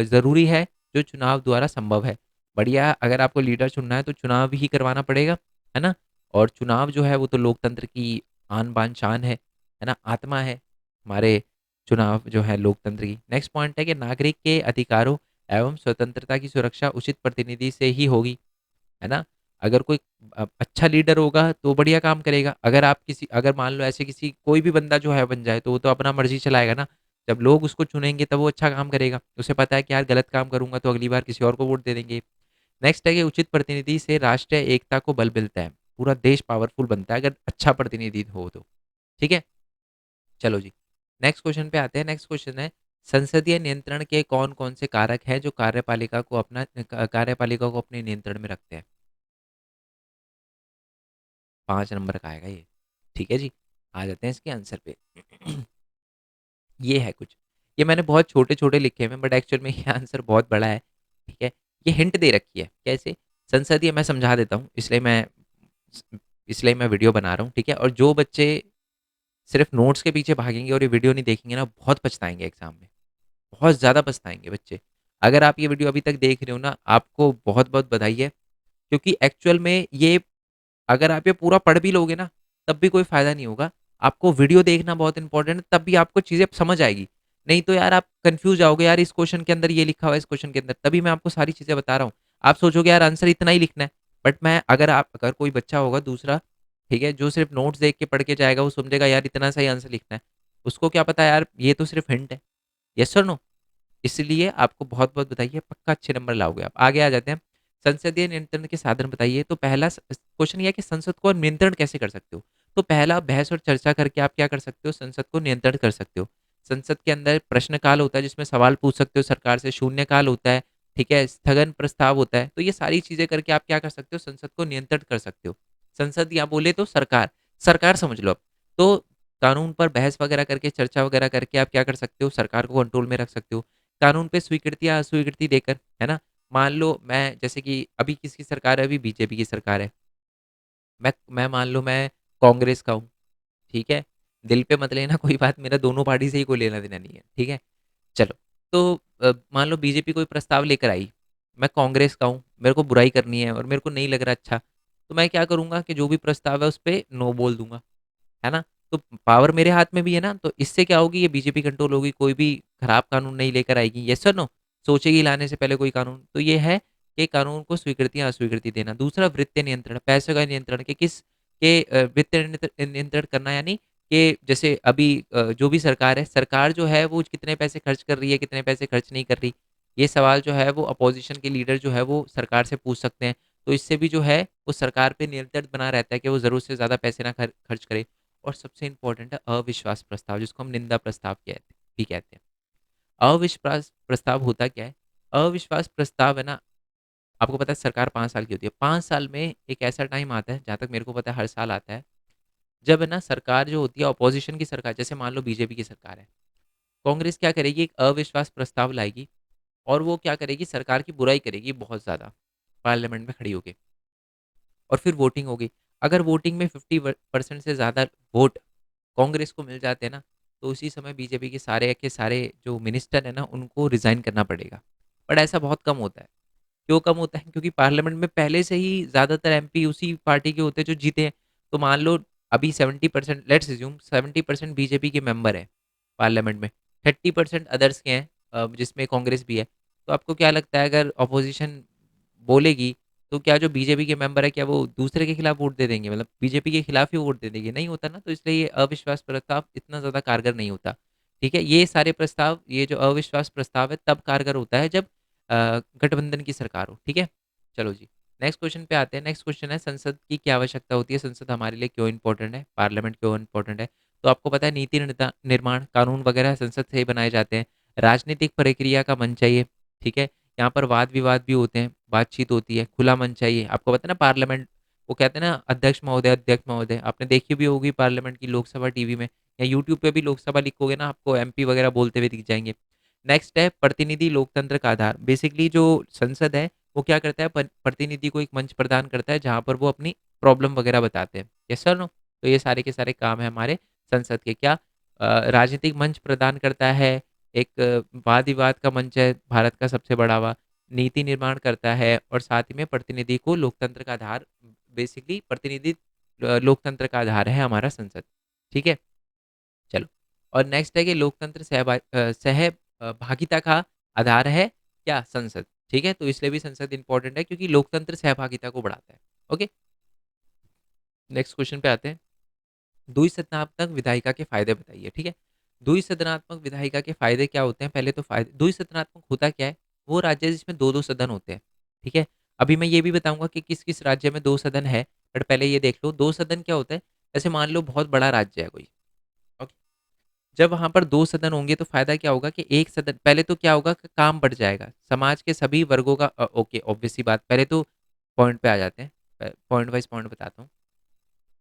ज़रूरी है जो चुनाव द्वारा संभव है। बढ़िया, अगर आपको लीडर चुनना है तो चुनाव ही करवाना पड़ेगा, है ना? और चुनाव जो है वो तो लोकतंत्र की आन बान शान है ना? आत्मा है हमारे चुनाव जो है लोकतंत्र की। नेक्स्ट पॉइंट है कि नागरिक के अधिकारों एवं स्वतंत्रता की सुरक्षा उचित प्रतिनिधि से ही होगी, है ना? अगर कोई अच्छा लीडर होगा तो बढ़िया काम करेगा। अगर मान लो ऐसे किसी कोई भी बंदा जो है बन जाए, तो वो तो अपना मर्ज़ी चलाएगा ना। जब लोग उसको चुनेंगे तब वो अच्छा काम करेगा। उसे पता है कि यार गलत काम करूँगा तो अगली बार किसी और को वोट दे देंगे। नेक्स्ट है कि उचित प्रतिनिधि से राष्ट्रीय एकता को बल मिलता है। पूरा देश पावरफुल बनता है अगर अच्छा प्रतिनिधि हो तो। ठीक है, चलो जी, नेक्स्ट क्वेश्चन पे आते हैं। नेक्स्ट क्वेश्चन है, संसदीय नियंत्रण के कौन कौन से कारक हैं जो कार्यपालिका को अपने नियंत्रण में रखते हैं? 5 नंबर का आएगा ये। ठीक है जी, आ जाते हैं इसके आंसर पे। ये है कुछ, ये मैंने बहुत छोटे छोटे लिखे हुए हैं बट एक्चुअल में ये आंसर बहुत बड़ा है। ठीक है, ये हिंट दे रखी है कैसे। संसदीय मैं समझा देता हूँ, इसलिए मैं वीडियो बना रहा हूँ। ठीक है, और जो बच्चे सिर्फ नोट्स के पीछे भागेंगे और ये वीडियो नहीं देखेंगे ना, बहुत पछताएंगे एग्जाम में, बहुत ज़्यादा पछताएंगे बच्चे। अगर आप ये वीडियो अभी तक देख रहे हो ना, आपको बहुत बहुत बधाई है, क्योंकि एक्चुअल में ये, अगर आप ये पूरा पढ़ भी लोगे ना, तब भी कोई फ़ायदा नहीं होगा। आपको वीडियो देखना बहुत इंपॉर्टेंट है, तब भी आपको चीज़ें समझ आएगी। नहीं तो यार आप कन्फ्यूज़ जाओगे, यार इस क्वेश्चन के अंदर ये लिखा हुआ है, इस क्वेश्चन के अंदर, तभी मैं आपको सारी चीज़ें बता रहा हूँ। आप सोचोगे यार आंसर इतना ही लिखना है, बट मैं अगर कोई बच्चा होगा दूसरा, ठीक है, जो सिर्फ नोट्स देख के पढ़ के जाएगा, वो समझेगा यार इतना सा ही आंसर लिखना है। उसको क्या पता यार, ये तो सिर्फ हिंट है। यस और नो? इसलिए आपको बहुत-बहुत बधाई है, पक्का अच्छे नंबर लाओगे आप। आगे आ जाते हैं, संसदीय नियंत्रण के साधन बताइए। तो पहला क्वेश्चन ये है कि संसद को नियंत्रण कैसे कर सकते हो? तो पहला, बहस और चर्चा करके आप क्या कर सकते हो, संसद को नियंत्रण कर सकते हो। संसद के अंदर प्रश्नकाल होता है जिसमें सवाल पूछ सकते हो सरकार से, शून्यकाल होता है, ठीक है, स्थगन प्रस्ताव होता है। तो ये सारी चीज़ें करके आप क्या कर सकते हो, संसद को नियंत्रण कर सकते हो। संसद या बोले तो सरकार, सरकार समझ लो अब। तो कानून पर बहस वगैरह करके, चर्चा वगैरह करके आप क्या कर सकते हो, सरकार को कंट्रोल में रख सकते हो। कानून पे स्वीकृति या अस्वीकृति देकर, है ना? मान लो मैं, जैसे कि अभी किसकी सरकार है, अभी बीजेपी की सरकार है। मैं मान लो मैं कांग्रेस का हूँ, ठीक है? दिल पे मत लेना कोई बात, मेरा दोनों पार्टी से ही कोई लेना-देना नहीं है, ठीक है? चलो, तो मान लो बीजेपी कोई प्रस्ताव लेकर आई, मैं कांग्रेस का हूँ, मेरे को बुराई करनी है और मेरे को नहीं लग रहा अच्छा, तो मैं क्या करूँगा कि जो भी प्रस्ताव है उस पे नो बोल दूँगा। है ना? तो पावर मेरे हाथ में भी है ना, तो इससे क्या होगी, ये बीजेपी कंट्रोल होगी, कोई भी खराब कानून नहीं लेकर आएगी। येस और नो? सोचेगी लाने से पहले कोई कानून। तो ये है कि कानून को स्वीकृति या अस्वीकृति देना। दूसरा, वित्तीय नियंत्रण, पैसे का नियंत्रण, कि वित्तीय नियंत्रण करना, यानी कि जैसे अभी जो भी सरकार है, सरकार जो है वो कितने पैसे खर्च कर रही है, कितने पैसे खर्च नहीं कर रही। ये सवाल जो है वो अपोज़िशन के लीडर जो है वो सरकार से पूछ सकते हैं। तो इससे भी जो है वो सरकार पे नियंत्रण बना रहता है कि वो ज़रूरत से ज़्यादा पैसे ना खर्च करे। और सबसे इम्पोर्टेंट है अविश्वास प्रस्ताव, जिसको हम निंदा प्रस्ताव कहते हैं। अविश्वास प्रस्ताव होता क्या है? अविश्वास प्रस्ताव है ना, आपको पता है सरकार 5 साल की होती है। 5 साल में एक ऐसा टाइम आता है, जहाँ तक मेरे को पता है हर साल आता है, जब है ना सरकार जो होती है, अपोजिशन की सरकार, जैसे मान लो बीजेपी की सरकार है, कांग्रेस क्या करेगी, एक अविश्वास प्रस्ताव लाएगी और वो क्या करेगी, सरकार की बुराई करेगी बहुत ज़्यादा, पार्लियामेंट में खड़ी होके, और फिर वोटिंग होगी। अगर वोटिंग में 50% से ज़्यादा वोट कांग्रेस को मिल जाते हैं ना, तो उसी समय बीजेपी के सारे जो मिनिस्टर हैं ना, उनको रिज़ाइन करना पड़ेगा। बट ऐसा बहुत कम होता है। क्यों कम होता है? क्योंकि पार्लियामेंट में पहले से ही ज़्यादातर एमपी उसी पार्टी के होते हैं जो जीते हैं। तो मान लो अभी 70%, लेट्स अज़्यूम 70% बीजेपी के मेंबर हैं पार्लियामेंट में, 30% अदर्स के हैं, जिसमें कांग्रेस भी है। तो आपको क्या लगता है, अगर अपोज़िशन बोलेगी, तो क्या जो बीजेपी के मेंबर है, क्या वो दूसरे के खिलाफ वोट दे देंगे? मतलब बीजेपी के खिलाफ ही वोट दे देंगे? नहीं होता ना, तो इसलिए ये अविश्वास प्रस्ताव इतना ज़्यादा कारगर नहीं होता। ठीक है? ये सारे प्रस्ताव, ये जो अविश्वास प्रस्ताव है, तब कारगर होता है जब गठबंधन की सरकार हो। ठीक है? चलो जी, नेक्स्ट क्वेश्चन पे आते हैं। नेक्स्ट क्वेश्चन है, संसद की क्या आवश्यकता होती है? संसद हमारे लिए क्यों इम्पोर्टेंट है? पार्लियामेंट क्यों इम्पोर्टेंट है? तो आपको पता है, नीति निर्माण, कानून वगैरह संसद से ही बनाए जाते हैं। राजनीतिक प्रक्रिया का मंच चाहिए, ठीक है? यहाँ पर वाद-विवाद भी होते हैं, बातचीत होती है, खुला मंच चाहिए। आपको पता है ना, पार्लियामेंट, वो कहते हैं ना, अध्यक्ष महोदय, आपने देखी भी होगी पार्लियामेंट की लोकसभा टीवी में, या यूट्यूब पे भी लोकसभा लिखोगे ना, आपको एमपी वगैरह बोलते हुए दिख जाएँगे। नेक्स्ट है प्रतिनिधि लोकतंत्र का आधार। बेसिकली जो संसद है, वो क्या करता है, प्रतिनिधि को एक मंच प्रदान करता है, जहाँ पर वो अपनी प्रॉब्लम वगैरह बताते हैं। यस और नो? तो ये सारे के सारे काम है हमारे संसद के। क्या राजनीतिक मंच प्रदान करता है, एक वाद-विवाद का मंच है भारत का सबसे बड़ा नीति निर्माण करता है, और साथ ही में प्रतिनिधि को लोकतंत्र का आधार, बेसिकली प्रतिनिधि लोकतंत्र का आधार है हमारा संसद। ठीक है? चलो, और नेक्स्ट है कि लोकतंत्र भागिता का आधार है क्या? संसद। ठीक है? तो इसलिए भी संसद इंपॉर्टेंट है, क्योंकि लोकतंत्र सहभागिता को बढ़ाता है। ओके? नेक्स्ट क्वेश्चन पे आते हैं। द्विसदनात्मक विधायिका के फायदे बताइए। ठीक है? द्विसदनात्मक विधायिका के फायदे क्या होते हैं? पहले तो फायदे, द्विसदनात्मक होता क्या है? वो राज्य जिसमें 2-2 सदन होते हैं। ठीक है? अभी मैं ये भी बताऊँगा कि किस-किस राज्य में 2 सदन है। बट पहले ये देख लो, 2 सदन क्या होता है? जैसे मान लो बहुत बड़ा राज्य है कोई, ओके? जब वहाँ पर 2 सदन होंगे तो फ़ायदा क्या होगा कि एक सदन पहले तो क्या होगा कि काम बढ़ जाएगा। समाज के सभी वर्गों का ओके, ऑब्वियस सी बात, पहले तो पॉइंट पे आ जाते हैं। पॉइंट वाइज़ पॉइंट बताता हूँ।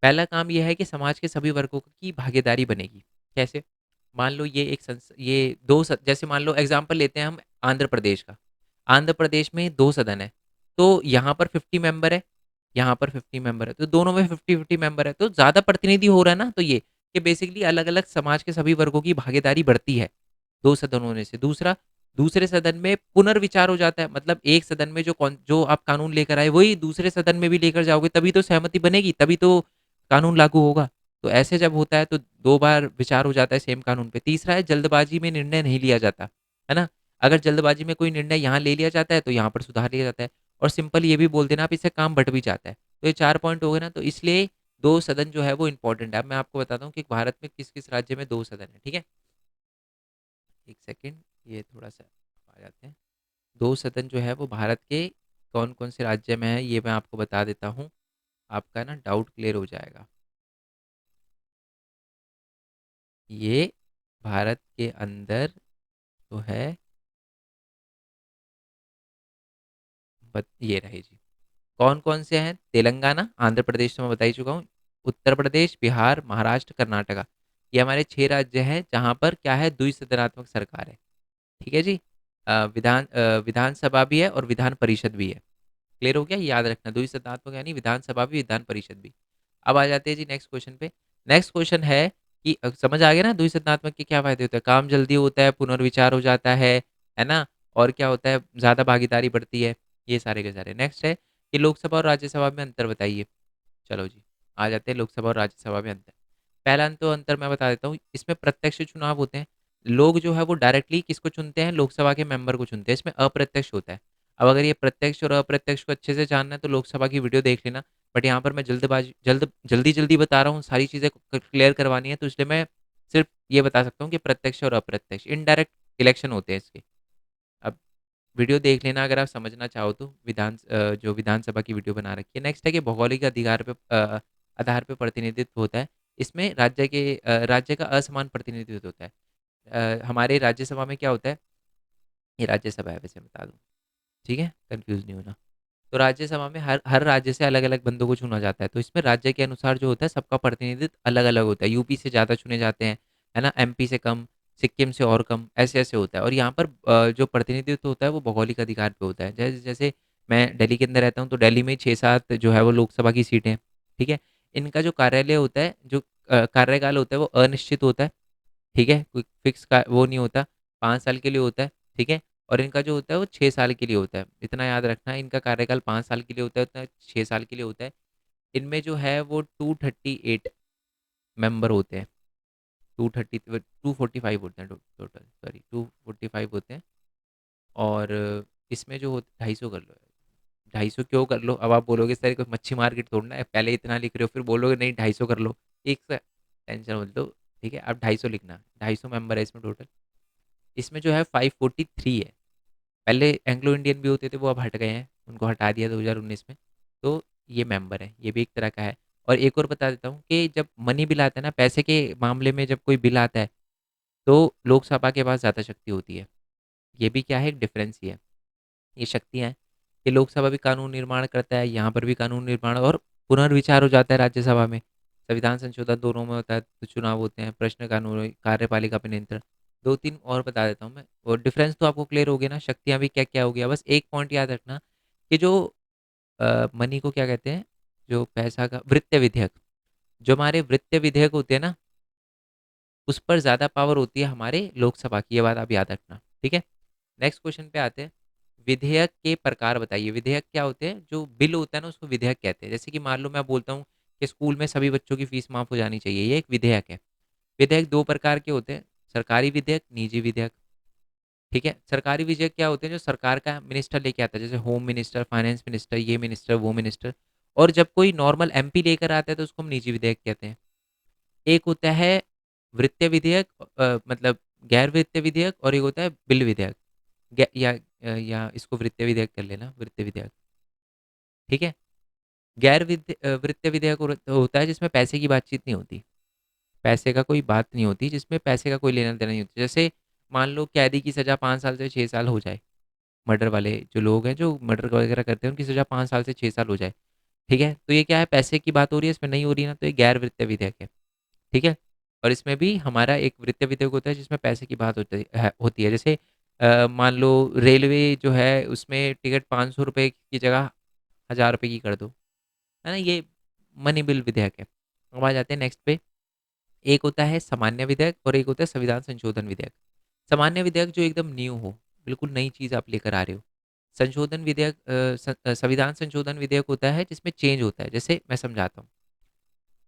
पहला काम ये है कि समाज के सभी वर्गों की भागीदारी बनेगी। कैसे? मान लो ये एक ये 2 जैसे मान लो एग्ज़ाम्पल लेते हैं हम आंध्र प्रदेश का। आंध्र प्रदेश में 2 सदन हैं। तो यहाँ पर 50 मेंबर है, यहाँ पर 50 मेंबर है। तो दोनों में 50-50 मेंबर है। तो ज़्यादा प्रतिनिधि हो रहा है ना, तो ये कि बेसिकली अलग-अलग समाज के सभी वर्गों की भागीदारी बढ़ती है, 2 सदन होने से। दूसरा, दूसरे सदन में पुनर्विचार हो जाता है। मतलब एक सदन में जो आप कानून लेकर आए, वही दूसरे सदन में भी लेकर जाओगे, तभी तो सहमति बनेगी, तभी तो कानून लागू होगा। तो ऐसे जब होता है तो 2 बार विचार हो जाता है सेम कानून पे। तीसरा है, जल्दबाजी में निर्णय नहीं लिया जाता, है ना? अगर जल्दबाजी में कोई निर्णय यहाँ ले लिया जाता है तो यहाँ पर सुधार लिया जाता है। और सिंपल ये भी बोल देना आप, इससे काम बँट भी जाता है। तो ये 4 पॉइंट हो गए ना, तो इसलिए 2 सदन जो है वो इम्पोर्टेंट है। अब मैं आपको बताता हूँ कि भारत में किस-किस राज्य में 2 सदन है, ठीक है? 1 सेकंड, ये थोड़ा-सा आ जाते हैं। 2 सदन जो है वो भारत के कौन-कौन से राज्य में है, ये मैं आपको बता देता हूँ। आपका ना डाउट क्लियर हो जाएगा। ये भारत के अंदर जो है, ये रहे जी। कौन-कौन से हैं? तेलंगाना, आंध्र प्रदेश तो मैं बता ही चुका हूँ, उत्तर प्रदेश, बिहार, महाराष्ट्र, कर्नाटका। ये हमारे 6 राज्य हैं जहाँ पर क्या है, द्विसदनात्मक सरकार है। ठीक है जी? विधानसभा भी है और विधान परिषद भी है। क्लियर हो गया? ये याद रखना, द्विसदनात्मक यानी विधानसभा भी, विधान परिषद भी। अब आ जाते हैं जी नेक्स्ट क्वेश्चन पे। नेक्स्ट क्वेश्चन है कि समझ आ गया ना द्विसदनात्मक के क्या फ़ायदे होते हैं? काम जल्दी होता है, पुनर्विचार हो जाता है ना? और क्या होता है? ज़्यादा भागीदारी बढ़ती है, ये सारे के सारे। नेक्स्ट है कि लोकसभा और राज्यसभा में अंतर बताइए। चलो जी, आ जाते हैं लोकसभा और राज्यसभा में अंतर। पहला अंतर मैं बता देता हूँ, इसमें प्रत्यक्ष चुनाव होते हैं। लोग जो है वो डायरेक्टली किसको चुनते हैं? लोकसभा के मेंबर को चुनते हैं। इसमें अप्रत्यक्ष होता है। अब अगर ये प्रत्यक्ष और अप्रत्यक्ष को अच्छे से जानना है तो लोकसभा की वीडियो देख लेना। बट यहाँ पर मैं जल्दी-जल्दी बता रहा हूँ, सारी चीज़ें क क्लियर करवानी है, तो इसलिए मैं सिर्फ़ ये बता सकता हूँ कि प्रत्यक्ष और अप्रत्यक्ष, इनडायरेक्ट इलेक्शन होते हैं इसके। अब वीडियो देख लेना अगर आप समझना चाहो तो, जो विधानसभा की वीडियो बना रखी है। नेक्स्ट है कि भौगोलिक अधिकार पे आधार पे प्रतिनिधित्व होता है। इसमें राज्य का असमान प्रतिनिधित्व होता है। हमारे राज्यसभा में क्या होता है, ये राज्यसभा है वैसे बता दूँ, ठीक है? कन्फ्यूज़ नहीं होना। तो राज्यसभा में हर हर राज्य से अलग-अलग बंदों को चुना जाता है। तो इसमें राज्य के अनुसार जो होता है सबका प्रतिनिधित्व अलग-अलग होता है। यूपी से ज़्यादा चुने जाते हैं, है ना? एमपी से कम, सिक्किम से और कम, ऐसे-ऐसे होता है। और यहाँ पर जो प्रतिनिधित्व होता है वो भौगोलिक अधिकार पे होता है। जैसे मैं दिल्ली के अंदर रहता हूँ तो दिल्ली में 6-7 जो है वो लोकसभा की सीटें हैं, ठीक है? इनका जो कार्यालय होता है, जो कार्यकाल होता है वो अनिश्चित होता है। ठीक है? कोई फिक्स का वो नहीं होता, 5 साल के लिए होता है, ठीक है? और इनका जो होता है वो 6 साल के लिए होता है। इतना याद रखना है, इनका कार्यकाल 5 साल के लिए होता है, उतना 6 साल के लिए होता है। इनमें जो है वो 238 मेंबर होते हैं, 245 होते हैं टोटल, सॉरी 245 होते हैं। और इसमें जो 250 कर लो, 250 क्यों कर लो? अब आप बोलोगे सर कोई मच्छी मार्केट थोड़ी ना है, पहले इतना लिख रहे हो फिर बोलोगे नहीं 250 कर लो। एक स टेंशन मत लो, ठीक है? अब 250 लिखना, 250 मेंबर है इसमें टोटल। इसमें जो है 543 है। पहले एंग्लो इंडियन भी होते थे, वो अब हट गए हैं, उनको हटा दिया 2019 में। तो ये मेंबर है, ये भी एक तरह का है। और एक और बता देता हूँ कि जब मनी बिल आता है ना, पैसे के मामले में जब कोई बिल आता है, तो लोकसभा के पास ज़्यादा शक्ति होती है। ये भी क्या है, एक डिफरेंस ही है। ये शक्तियाँ हैं कि लोकसभा भी कानून निर्माण करता है, यहाँ पर भी कानून निर्माण और पुनर्विचार हो जाता है राज्यसभा में। संविधान संशोधन दोनों में होता है, तो चुनाव होते हैं, प्रश्न कानून, कार्यपालिका पे नियंत्रण। 2-3 और बता देता हूँ मैं, और डिफरेंस तो आपको क्लियर हो गया ना, शक्तियाँ भी क्या-क्या हो गया। बस एक पॉइंट याद रखना कि जो मनी को क्या कहते हैं, जो पैसा का वित्तीय विधेयक, जो हमारे वित्तीय विधेयक होते हैं ना, उस पर ज़्यादा पावर होती है हमारे लोकसभा की, ये बात आप याद रखना, ठीक है? नेक्स्ट क्वेश्चन पे आते हैं। विधेयक के प्रकार बताइए। विधेयक क्या होते हैं? जो बिल होता है ना उसको विधेयक कहते हैं। जैसे कि मान लो मैं बोलता हूँ कि स्कूल में सभी बच्चों की फीस माफ़ हो जानी चाहिए, ये एक विधेयक है। विधेयक 2 प्रकार के होते हैं, सरकारी विधेयक, निजी विधेयक, ठीक है? सरकारी विधेयक क्या होते हैं? जो सरकार का मिनिस्टर लेके आता है, जैसे होम मिनिस्टर, फाइनेंस मिनिस्टर, ये मिनिस्टर, वो मिनिस्टर। और जब कोई नॉर्मल एमपी लेकर आता है तो उसको हम निजी विधेयक कहते हैं। एक होता है वित्तीय विधेयक, मतलब गैर वित्तीय विधेयक, और एक होता है बिल विधेयक। या इसको वित्तीय विधेयक कर लेना, वित्तीय विधेयक, ठीक है? वित्तीय विधेयक होता है जिसमें पैसे की बातचीत नहीं होती, पैसे का कोई बात नहीं होती, जिसमें पैसे का कोई लेना-देना नहीं होता। जैसे मान लो कैदी की सज़ा 5 साल से 6 साल हो जाए, मर्डर वाले जो लोग हैं, जो मर्डर वगैरह करते हैं, उनकी सज़ा 5 साल से 6 साल हो जाए, ठीक है? तो ये क्या है, पैसे की बात हो रही है, इसमें नहीं हो रही है ना, तो ये गैर वित्तीय विधेयक है, ठीक है? और इसमें भी हमारा एक वित्तीय विधेयक होता है जिसमें पैसे की बात होती है। जैसे मान लो रेलवे जो है उसमें टिकट ₹500 की जगह ₹1000 की कर दो, है ना? ये मनी बिल विधेयक है। अब आ जाते हैं नेक्स्ट पे, एक होता है सामान्य विधेयक और एक होता है संविधान संशोधन विधेयक। सामान्य विधेयक जो एकदम न्यू हो, बिल्कुल नई चीज़ आप लेकर आ रहे हो। संशोधन विधेयक संविधान संशोधन विधेयक होता है जिसमें चेंज होता है। जैसे मैं समझाता हूँ।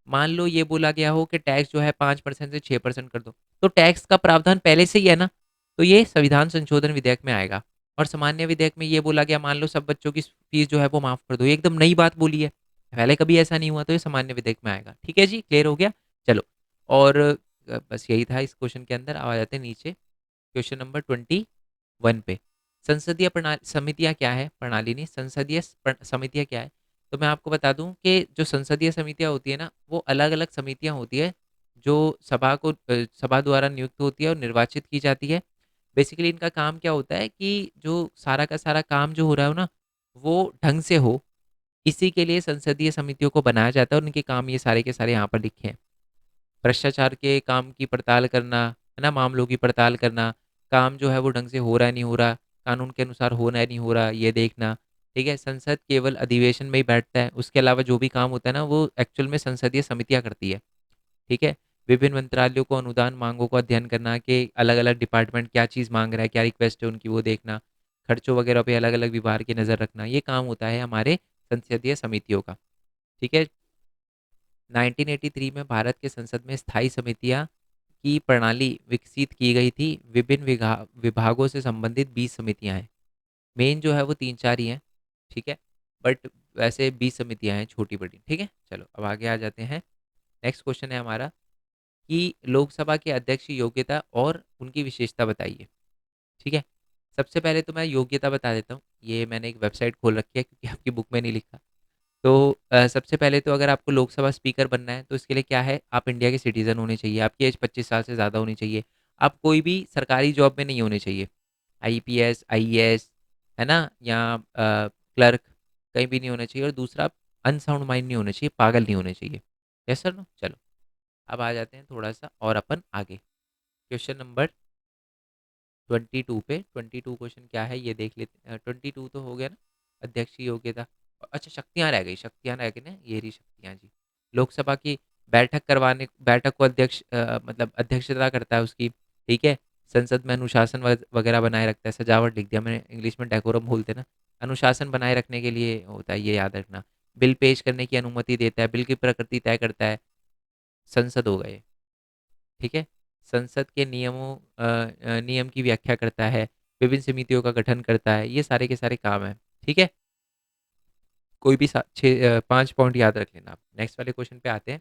मान लो ये बोला गया हो कि टैक्स जो है 5% से 6% कर दो, तो टैक्स का प्रावधान पहले से ही है ना, तो ये संविधान संशोधन विधेयक में आएगा। और सामान्य विधेयक में ये बोला गया, मान लो सब बच्चों की फीस जो है वो माफ़ कर दो, ये एकदम नई बात बोली है, पहले कभी ऐसा नहीं हुआ, तो ये सामान्य विधेयक में आएगा। ठीक है जी, क्लियर हो गया? चलो। और बस यही था इस क्वेश्चन के अंदर। अब आ जाते हैं नीचे, क्वेश्चन नंबर 21 पे। संसदीय प्रणाली समितियाँ क्या है? प्रणाली नहीं, संसदीय समितियाँ क्या है? तो मैं आपको बता दूं कि जो संसदीय समितियाँ होती है ना, वो अलग अलग समितियाँ होती है जो सभा द्वारा नियुक्त होती है और निर्वाचित की जाती है। बेसिकली इनका काम क्या होता है कि जो सारा का सारा काम जो हो रहा हो ना, वो ढंग से हो, इसी के लिए संसदीय समितियों को बनाया जाता है और उनके काम ये सारे के सारे यहाँ पर लिखे हैं। भ्रष्टाचार के काम की पड़ताल करना, है ना? मामलों की पड़ताल करना, काम जो है वो ढंग से हो रहा है, नहीं हो रहा, कानून के अनुसार हो रहा है, नहीं हो रहा, ये देखना, ठीक है? संसद केवल अधिवेशन में ही बैठता है, उसके अलावा जो भी काम होता है ना, वो एक्चुअल में संसदीय समितियाँ करती है, ठीक है? विभिन्न मंत्रालयों को अनुदान मांगों को अध्ययन करना कि अलग-अलग डिपार्टमेंट क्या चीज़ माँग रहा है, क्या रिक्वेस्ट है उनकी, वो देखना, खर्चों वगैरह पे अलग-अलग विभाग की नज़र रखना, ये काम होता है हमारे संसदीय समितियों का, ठीक है? 1983 में भारत के संसद में स्थायी समितियां की प्रणाली विकसित की गई थी। विभिन्न विभागों से संबंधित 20 समितियां हैं। मेन जो है वो 3-4 ही हैं, ठीक है? बट वैसे 20 समितियां हैं, छोटी बड़ी, ठीक है? चलो अब आगे आ जाते हैं। नेक्स्ट क्वेश्चन है हमारा कि लोकसभा के अध्यक्ष की योग्यता और उनकी विशेषता बताइए, ठीक है? सबसे पहले तो मैं योग्यता बता देता हूँ। ये मैंने एक वेबसाइट खोल रखी है क्योंकि आपकी बुक में नहीं लिखा। तो सबसे पहले तो अगर आपको लोकसभा स्पीकर बनना है तो इसके लिए क्या है, आप इंडिया के सिटीज़न होने चाहिए, आपकी एज 25 साल से ज़्यादा होनी चाहिए, आप कोई भी सरकारी जॉब में नहीं होने चाहिए, आईपीएस, आईएएस, है ना? या क्लर्क, कहीं भी नहीं होना चाहिए। और दूसरा, अनसाउंड माइंड नहीं होना चाहिए, पागल नहीं होने चाहिए। Yes sir no? चलो, अब आ जाते हैं थोड़ा सा और अपन आगे। क्वेश्चन नंबर 22 पे। 22 क्वेश्चन क्या है ये देख लेते हैं। 22 तो हो गया ना, अध्यक्ष की योग्यता। अच्छा, शक्तियाँ रह गई, शक्तियाँ रह गई ना, ये रही शक्तियाँ जी। लोकसभा की बैठक को मतलब अध्यक्षता करता है उसकी, ठीक है? संसद में अनुशासन वगैरह बनाए रखता है, सजावट लिख दिया मैंने, इंग्लिश में डेकोरम बोलते हैं ना, अनुशासन बनाए रखने के लिए होता है, ये याद रखना। बिल पेश करने की अनुमति देता है, बिल की प्रकृति तय करता है, संसद हो गए, ठीक है? संसद के नियम की व्याख्या करता है, विभिन्न समितियों का गठन करता है, ये सारे के सारे काम हैं, ठीक है? कोई भी 5 पॉइंट याद रख लेना आप। नेक्स्ट वाले क्वेश्चन पे आते हैं।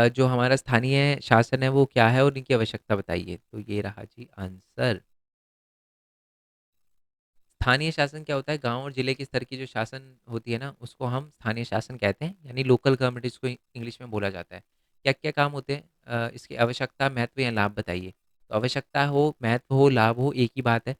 जो हमारा स्थानीय शासन है वो क्या है और इनकी आवश्यकता बताइए? तो ये रहा जी आंसर। स्थानीय शासन क्या होता है? गाँव और जिले के स्तर की जो शासन होती है ना, उसको हम स्थानीय शासन कहते हैं, यानी लोकल गवर्नमेंट इसको इंग्लिश में बोला जाता है। क्या-क्या काम होते हैं? इसकी आवश्यकता, महत्व या लाभ बताइए? तो आवश्यकता हो, महत्व हो, लाभ हो, एक ही बात है।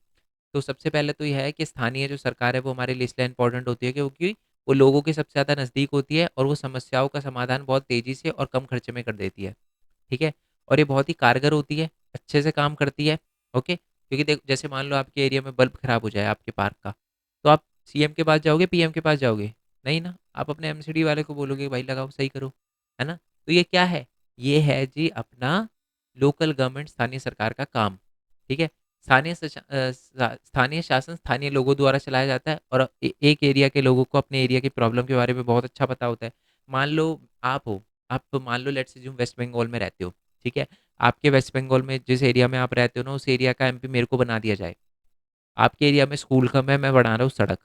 तो सबसे पहले तो यह है कि स्थानीय जो सरकार है वो हमारे लिए इसलिए इम्पोर्टेंट होती है क्योंकि वो लोगों के सबसे ज़्यादा नज़दीक होती है और वो समस्याओं का समाधान बहुत तेज़ी से और कम खर्चे में कर देती है। ठीक है? और ये बहुत ही कारगर होती है, अच्छे से काम करती है, ओके? क्योंकि देखो, जैसे मान लो आपके एरिया में बल्ब खराब हो जाए आपके पार्क का, तो आप सीएम के पास जाओगे, पीएम के पास जाओगे? नहीं ना, आप अपने एमसीडी वाले को बोलोगे भाई लगाओ, सही करो, है ना? तो ये क्या है? ये है जी अपना लोकल गवर्नमेंट, स्थानीय सरकार का काम, ठीक है? स्थानीय शासन स्थानीय लोगों द्वारा चलाया जाता है और एक एरिया के लोगों को अपने एरिया की प्रॉब्लम के बारे में बहुत अच्छा पता होता है। मान लो आप हो, आप तो मान लो लेट्स अज्यूम वेस्ट बंगाल में रहते हो, ठीक है? आपके वेस्ट बंगाल में जिस एरिया में आप रहते हो ना, उस एरिया का एमपी मेरे को बना दिया जाए। आपके एरिया में स्कूल कम है, मैं बना रहा हूँ सड़क।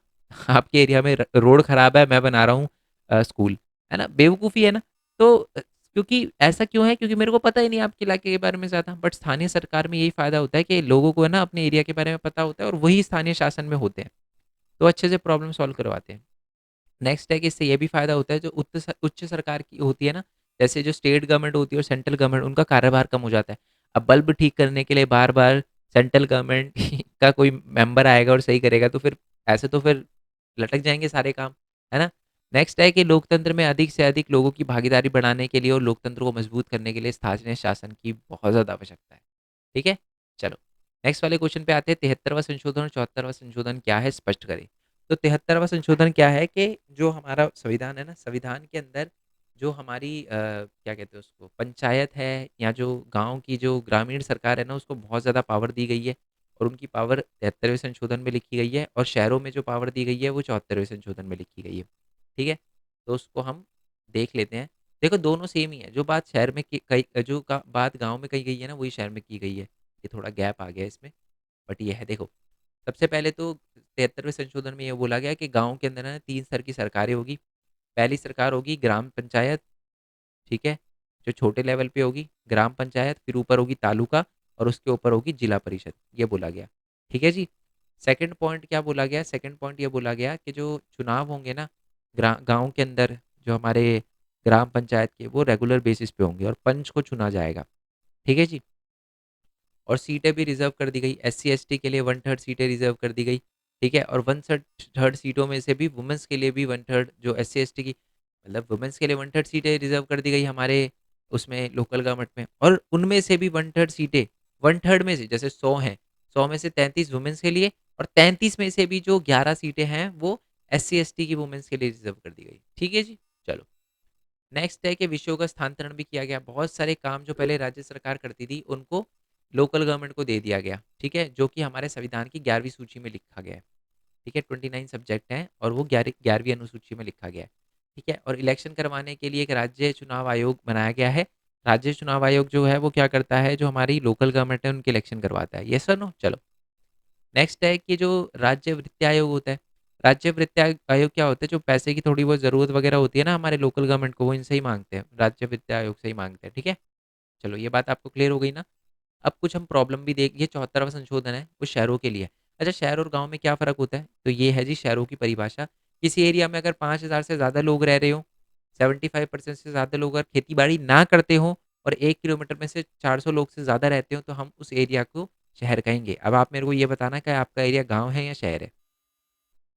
आपके एरिया में रोड खराब है, मैं बना रहा हूँ स्कूल, है ना? बेवकूफ़ी है ना? तो क्योंकि ऐसा क्यों है? क्योंकि मेरे को पता ही नहीं है आपके इलाके के बारे में ज़्यादा। बट स्थानीय सरकार में यही फ़ायदा होता है कि लोगों को है ना अपने एरिया के बारे में पता होता है और वही स्थानीय शासन में होते हैं, तो अच्छे से प्रॉब्लम सॉल्व करवाते हैं। नेक्स्ट है कि इससे ये भी फ़ायदा होता है जो उच्च सरकार की होती है ना, जैसे जो स्टेट गवर्नमेंट होती है और सेंट्रल गवर्नमेंट, उनका कार्यभार कम हो जाता है। अब बल्ब ठीक करने के लिए बार-बार सेंट्रल गवर्नमेंट का कोई मेंबर आएगा और सही करेगा, तो फिर ऐसे तो फिर लटक जाएँगे सारे काम, है ना? नेक्स्ट है कि लोकतंत्र में अधिक से अधिक लोगों की भागीदारी बढ़ाने के लिए और लोकतंत्र को मजबूत करने के लिए स्थानीय शासन की बहुत ज़्यादा आवश्यकता है। ठीक है? चलो, नेक्स्ट वाले क्वेश्चन पे आते हैं। 73वां संशोधन और 74वां संशोधन क्या है, स्पष्ट करें। तो 73वां संशोधन क्या है कि जो हमारा संविधान है ना, संविधान के अंदर जो हमारी क्या कहते हैं उसको, पंचायत है या जो गाँव की जो ग्रामीण सरकार है ना, उसको बहुत ज़्यादा पावर दी गई है और उनकी पावर 73वें संशोधन में लिखी गई है, और शहरों में जो पावर दी गई है वो 74वें संशोधन में लिखी गई है। ठीक है? तो उसको हम देख लेते हैं। देखो दोनों सेम ही है, जो बात शहर में की कही जो का बात गाँव में कही गई है ना, वही शहर में की गई है। ये थोड़ा गैप आ गया है इसमें, बट ये है देखो। सबसे पहले तो 73वें संशोधन में ये बोला गया है कि गाँव के अंदर ना 3 स्तर की सरकारें होगी। पहली सरकार होगी ग्राम पंचायत, ठीक है? जो छोटे लेवल पे होगी ग्राम पंचायत, फिर ऊपर होगी तालुका और उसके ऊपर होगी जिला परिषद, ये बोला गया। ठीक है जी? सेकंड पॉइंट क्या बोला गया? सेकंड पॉइंट ये बोला गया कि जो चुनाव होंगे ना गाँव के अंदर, जो हमारे ग्राम पंचायत के, वो रेगुलर बेसिस पे होंगे और पंच को चुना जाएगा। ठीक है जी? और सीटें भी रिजर्व कर दी गई। एससी एसटी के लिए 1/3 सीटें रिजर्व कर दी गई। ठीक है? और 1/3 सीटों में से भी वुमेन्स के लिए भी 1/3, जो एससी एसटी की, मतलब वुमेन्स के लिए 1/3 सीटें रिजर्व कर दी गई हमारे उसमें लोकल गवर्नमेंट में, और उनमें से भी 1/3 सीटें, 1/3 में से जैसे 100 हैं, 100 में से 33 वुमेन्स के लिए, और 33 में से भी जो 11 सीटें हैं वो एससी एसटी की वुमेन्स के लिए रिजर्व कर दी गई। ठीक है जी? चलो, नेक्स्ट है कि विषयों का स्थानांतरण भी किया गया। बहुत सारे काम जो पहले राज्य सरकार करती थी, उनको लोकल गवर्नमेंट को दे दिया गया। ठीक है? जो कि हमारे संविधान की 11वीं सूची में लिखा गया है। ठीक है? 29 सब्जेक्ट हैं और वो 11वीं अनुसूची में लिखा गया है। ठीक है? और इलेक्शन करवाने के लिए एक राज्य चुनाव आयोग बनाया गया है। राज्य चुनाव आयोग जो है वो क्या करता है, जो हमारी लोकल गवर्नमेंट है उनके इलेक्शन करवाता है। यस और नो? चलो, नेक्स्ट है कि जो राज्य वित्त आयोग होता है, राज्य वित्त आयोग क्या होता है, जो पैसे की थोड़ी बहुत ज़रूरत वगैरह होती है ना हमारे लोकल गवर्नमेंट को, वो इनसे ही मांगते हैं, राज्य वित्त आयोग से ही मांगते हैं। ठीक है? चलो, ये बात आपको क्लियर हो गई ना? अब कुछ हम प्रॉब्लम भी देख, ये 74वां संशोधन है, वो शहरों के लिए है। अच्छा, शहर और गाँव में क्या फ़र्क होता है? तो ये है जी शहरों की परिभाषा। किसी एरिया में अगर 5,000 से ज़्यादा लोग रह रहे हों, 75% से ज़्यादा लोग अगर खेती-बाड़ी ना करते हों और 1 किलोमीटर में से 400 लोग से ज़्यादा रहते हो, तो हम उस एरिया को शहर कहेंगे। अब आप मेरे को ये बताना कि आपका एरिया गाँव है या शहर है?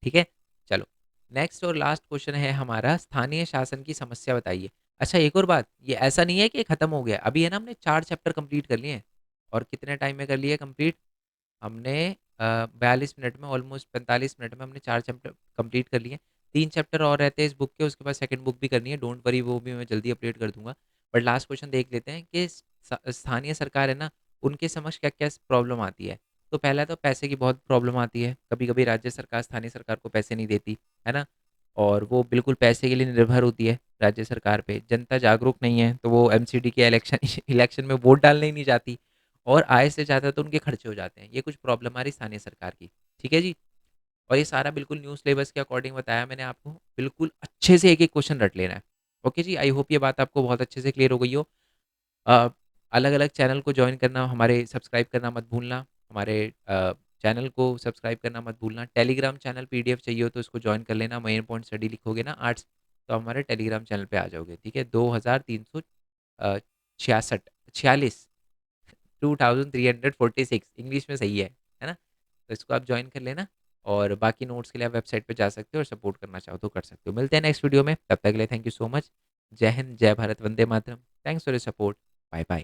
ठीक है? चलो, नेक्स्ट और लास्ट क्वेश्चन है हमारा, स्थानीय शासन की समस्या बताइए। अच्छा, एक और बात, ये ऐसा नहीं है कि खत्म हो गया। अभी है ना, हमने 4 चैप्टर कंप्लीट कर लिए हैं, और कितने टाइम में कर लिए कंप्लीट? हमने 42 मिनट में, ऑलमोस्ट 45 मिनट में हमने 4 चैप्टर कंप्लीट कर लिए। 3 चैप्टर और रहते हैं इस बुक के, उसके बाद सेकंड बुक भी करनी है, डोंट वरी, वो भी मैं जल्दी अपडेट कर दूँगा। बट लास्ट क्वेश्चन देख लेते हैं कि स्थानीय सरकार है ना, उनके समक्ष क्या-क्या प्रॉब्लम आती है। तो पहला तो पैसे की बहुत प्रॉब्लम आती है, कभी-कभी राज्य सरकार स्थानीय सरकार को पैसे नहीं देती, है ना? और वो बिल्कुल पैसे के लिए निर्भर होती है राज्य सरकार पे। जनता जागरूक नहीं है, तो वो एमसीडी के इलेक्शन इलेक्शन में वोट डालने ही नहीं जाती, और आय से ज़्यादा तो उनके खर्चे हो जाते हैं। ये कुछ प्रॉब्लम आ रही स्थानीय सरकार की। ठीक है जी? और ये सारा बिल्कुल न्यू सिलेबस के अकॉर्डिंग बताया मैंने आपको। बिल्कुल अच्छे से एक-एक क्वेश्चन रट लेना है। Okay ji? आई होप ये बात आपको बहुत अच्छे से क्लियर हो गई हो। अ, अलग-अलग चैनल को जॉइन करना, हमारे सब्सक्राइब करना मत भूलना। हमारे चैनल को सब्सक्राइब करना मत भूलना। टेलीग्राम चैनल पीडीएफ चाहिए हो तो इसको जॉइन कर लेना। मेन पॉइंट स्टडी लिखोगे ना आर्ट्स, तो हमारे टेलीग्राम चैनल पे आ जाओगे। ठीक है? 2300 66 46 2346 इंग्लिश में सही है ना? तो इसको आप जॉइन कर लेना, और बाकी नोट्स के लिए आप वेबसाइट पे जा सकते हो और सपोर्ट करना चाहो तो कर सकते हो। मिलते हैं नेक्स्ट वीडियो में, तब तक के लिए थैंक यू सो मच। जय हिंद, जय भारत, वंदे मातरम। Thanks for your support. Bye bye.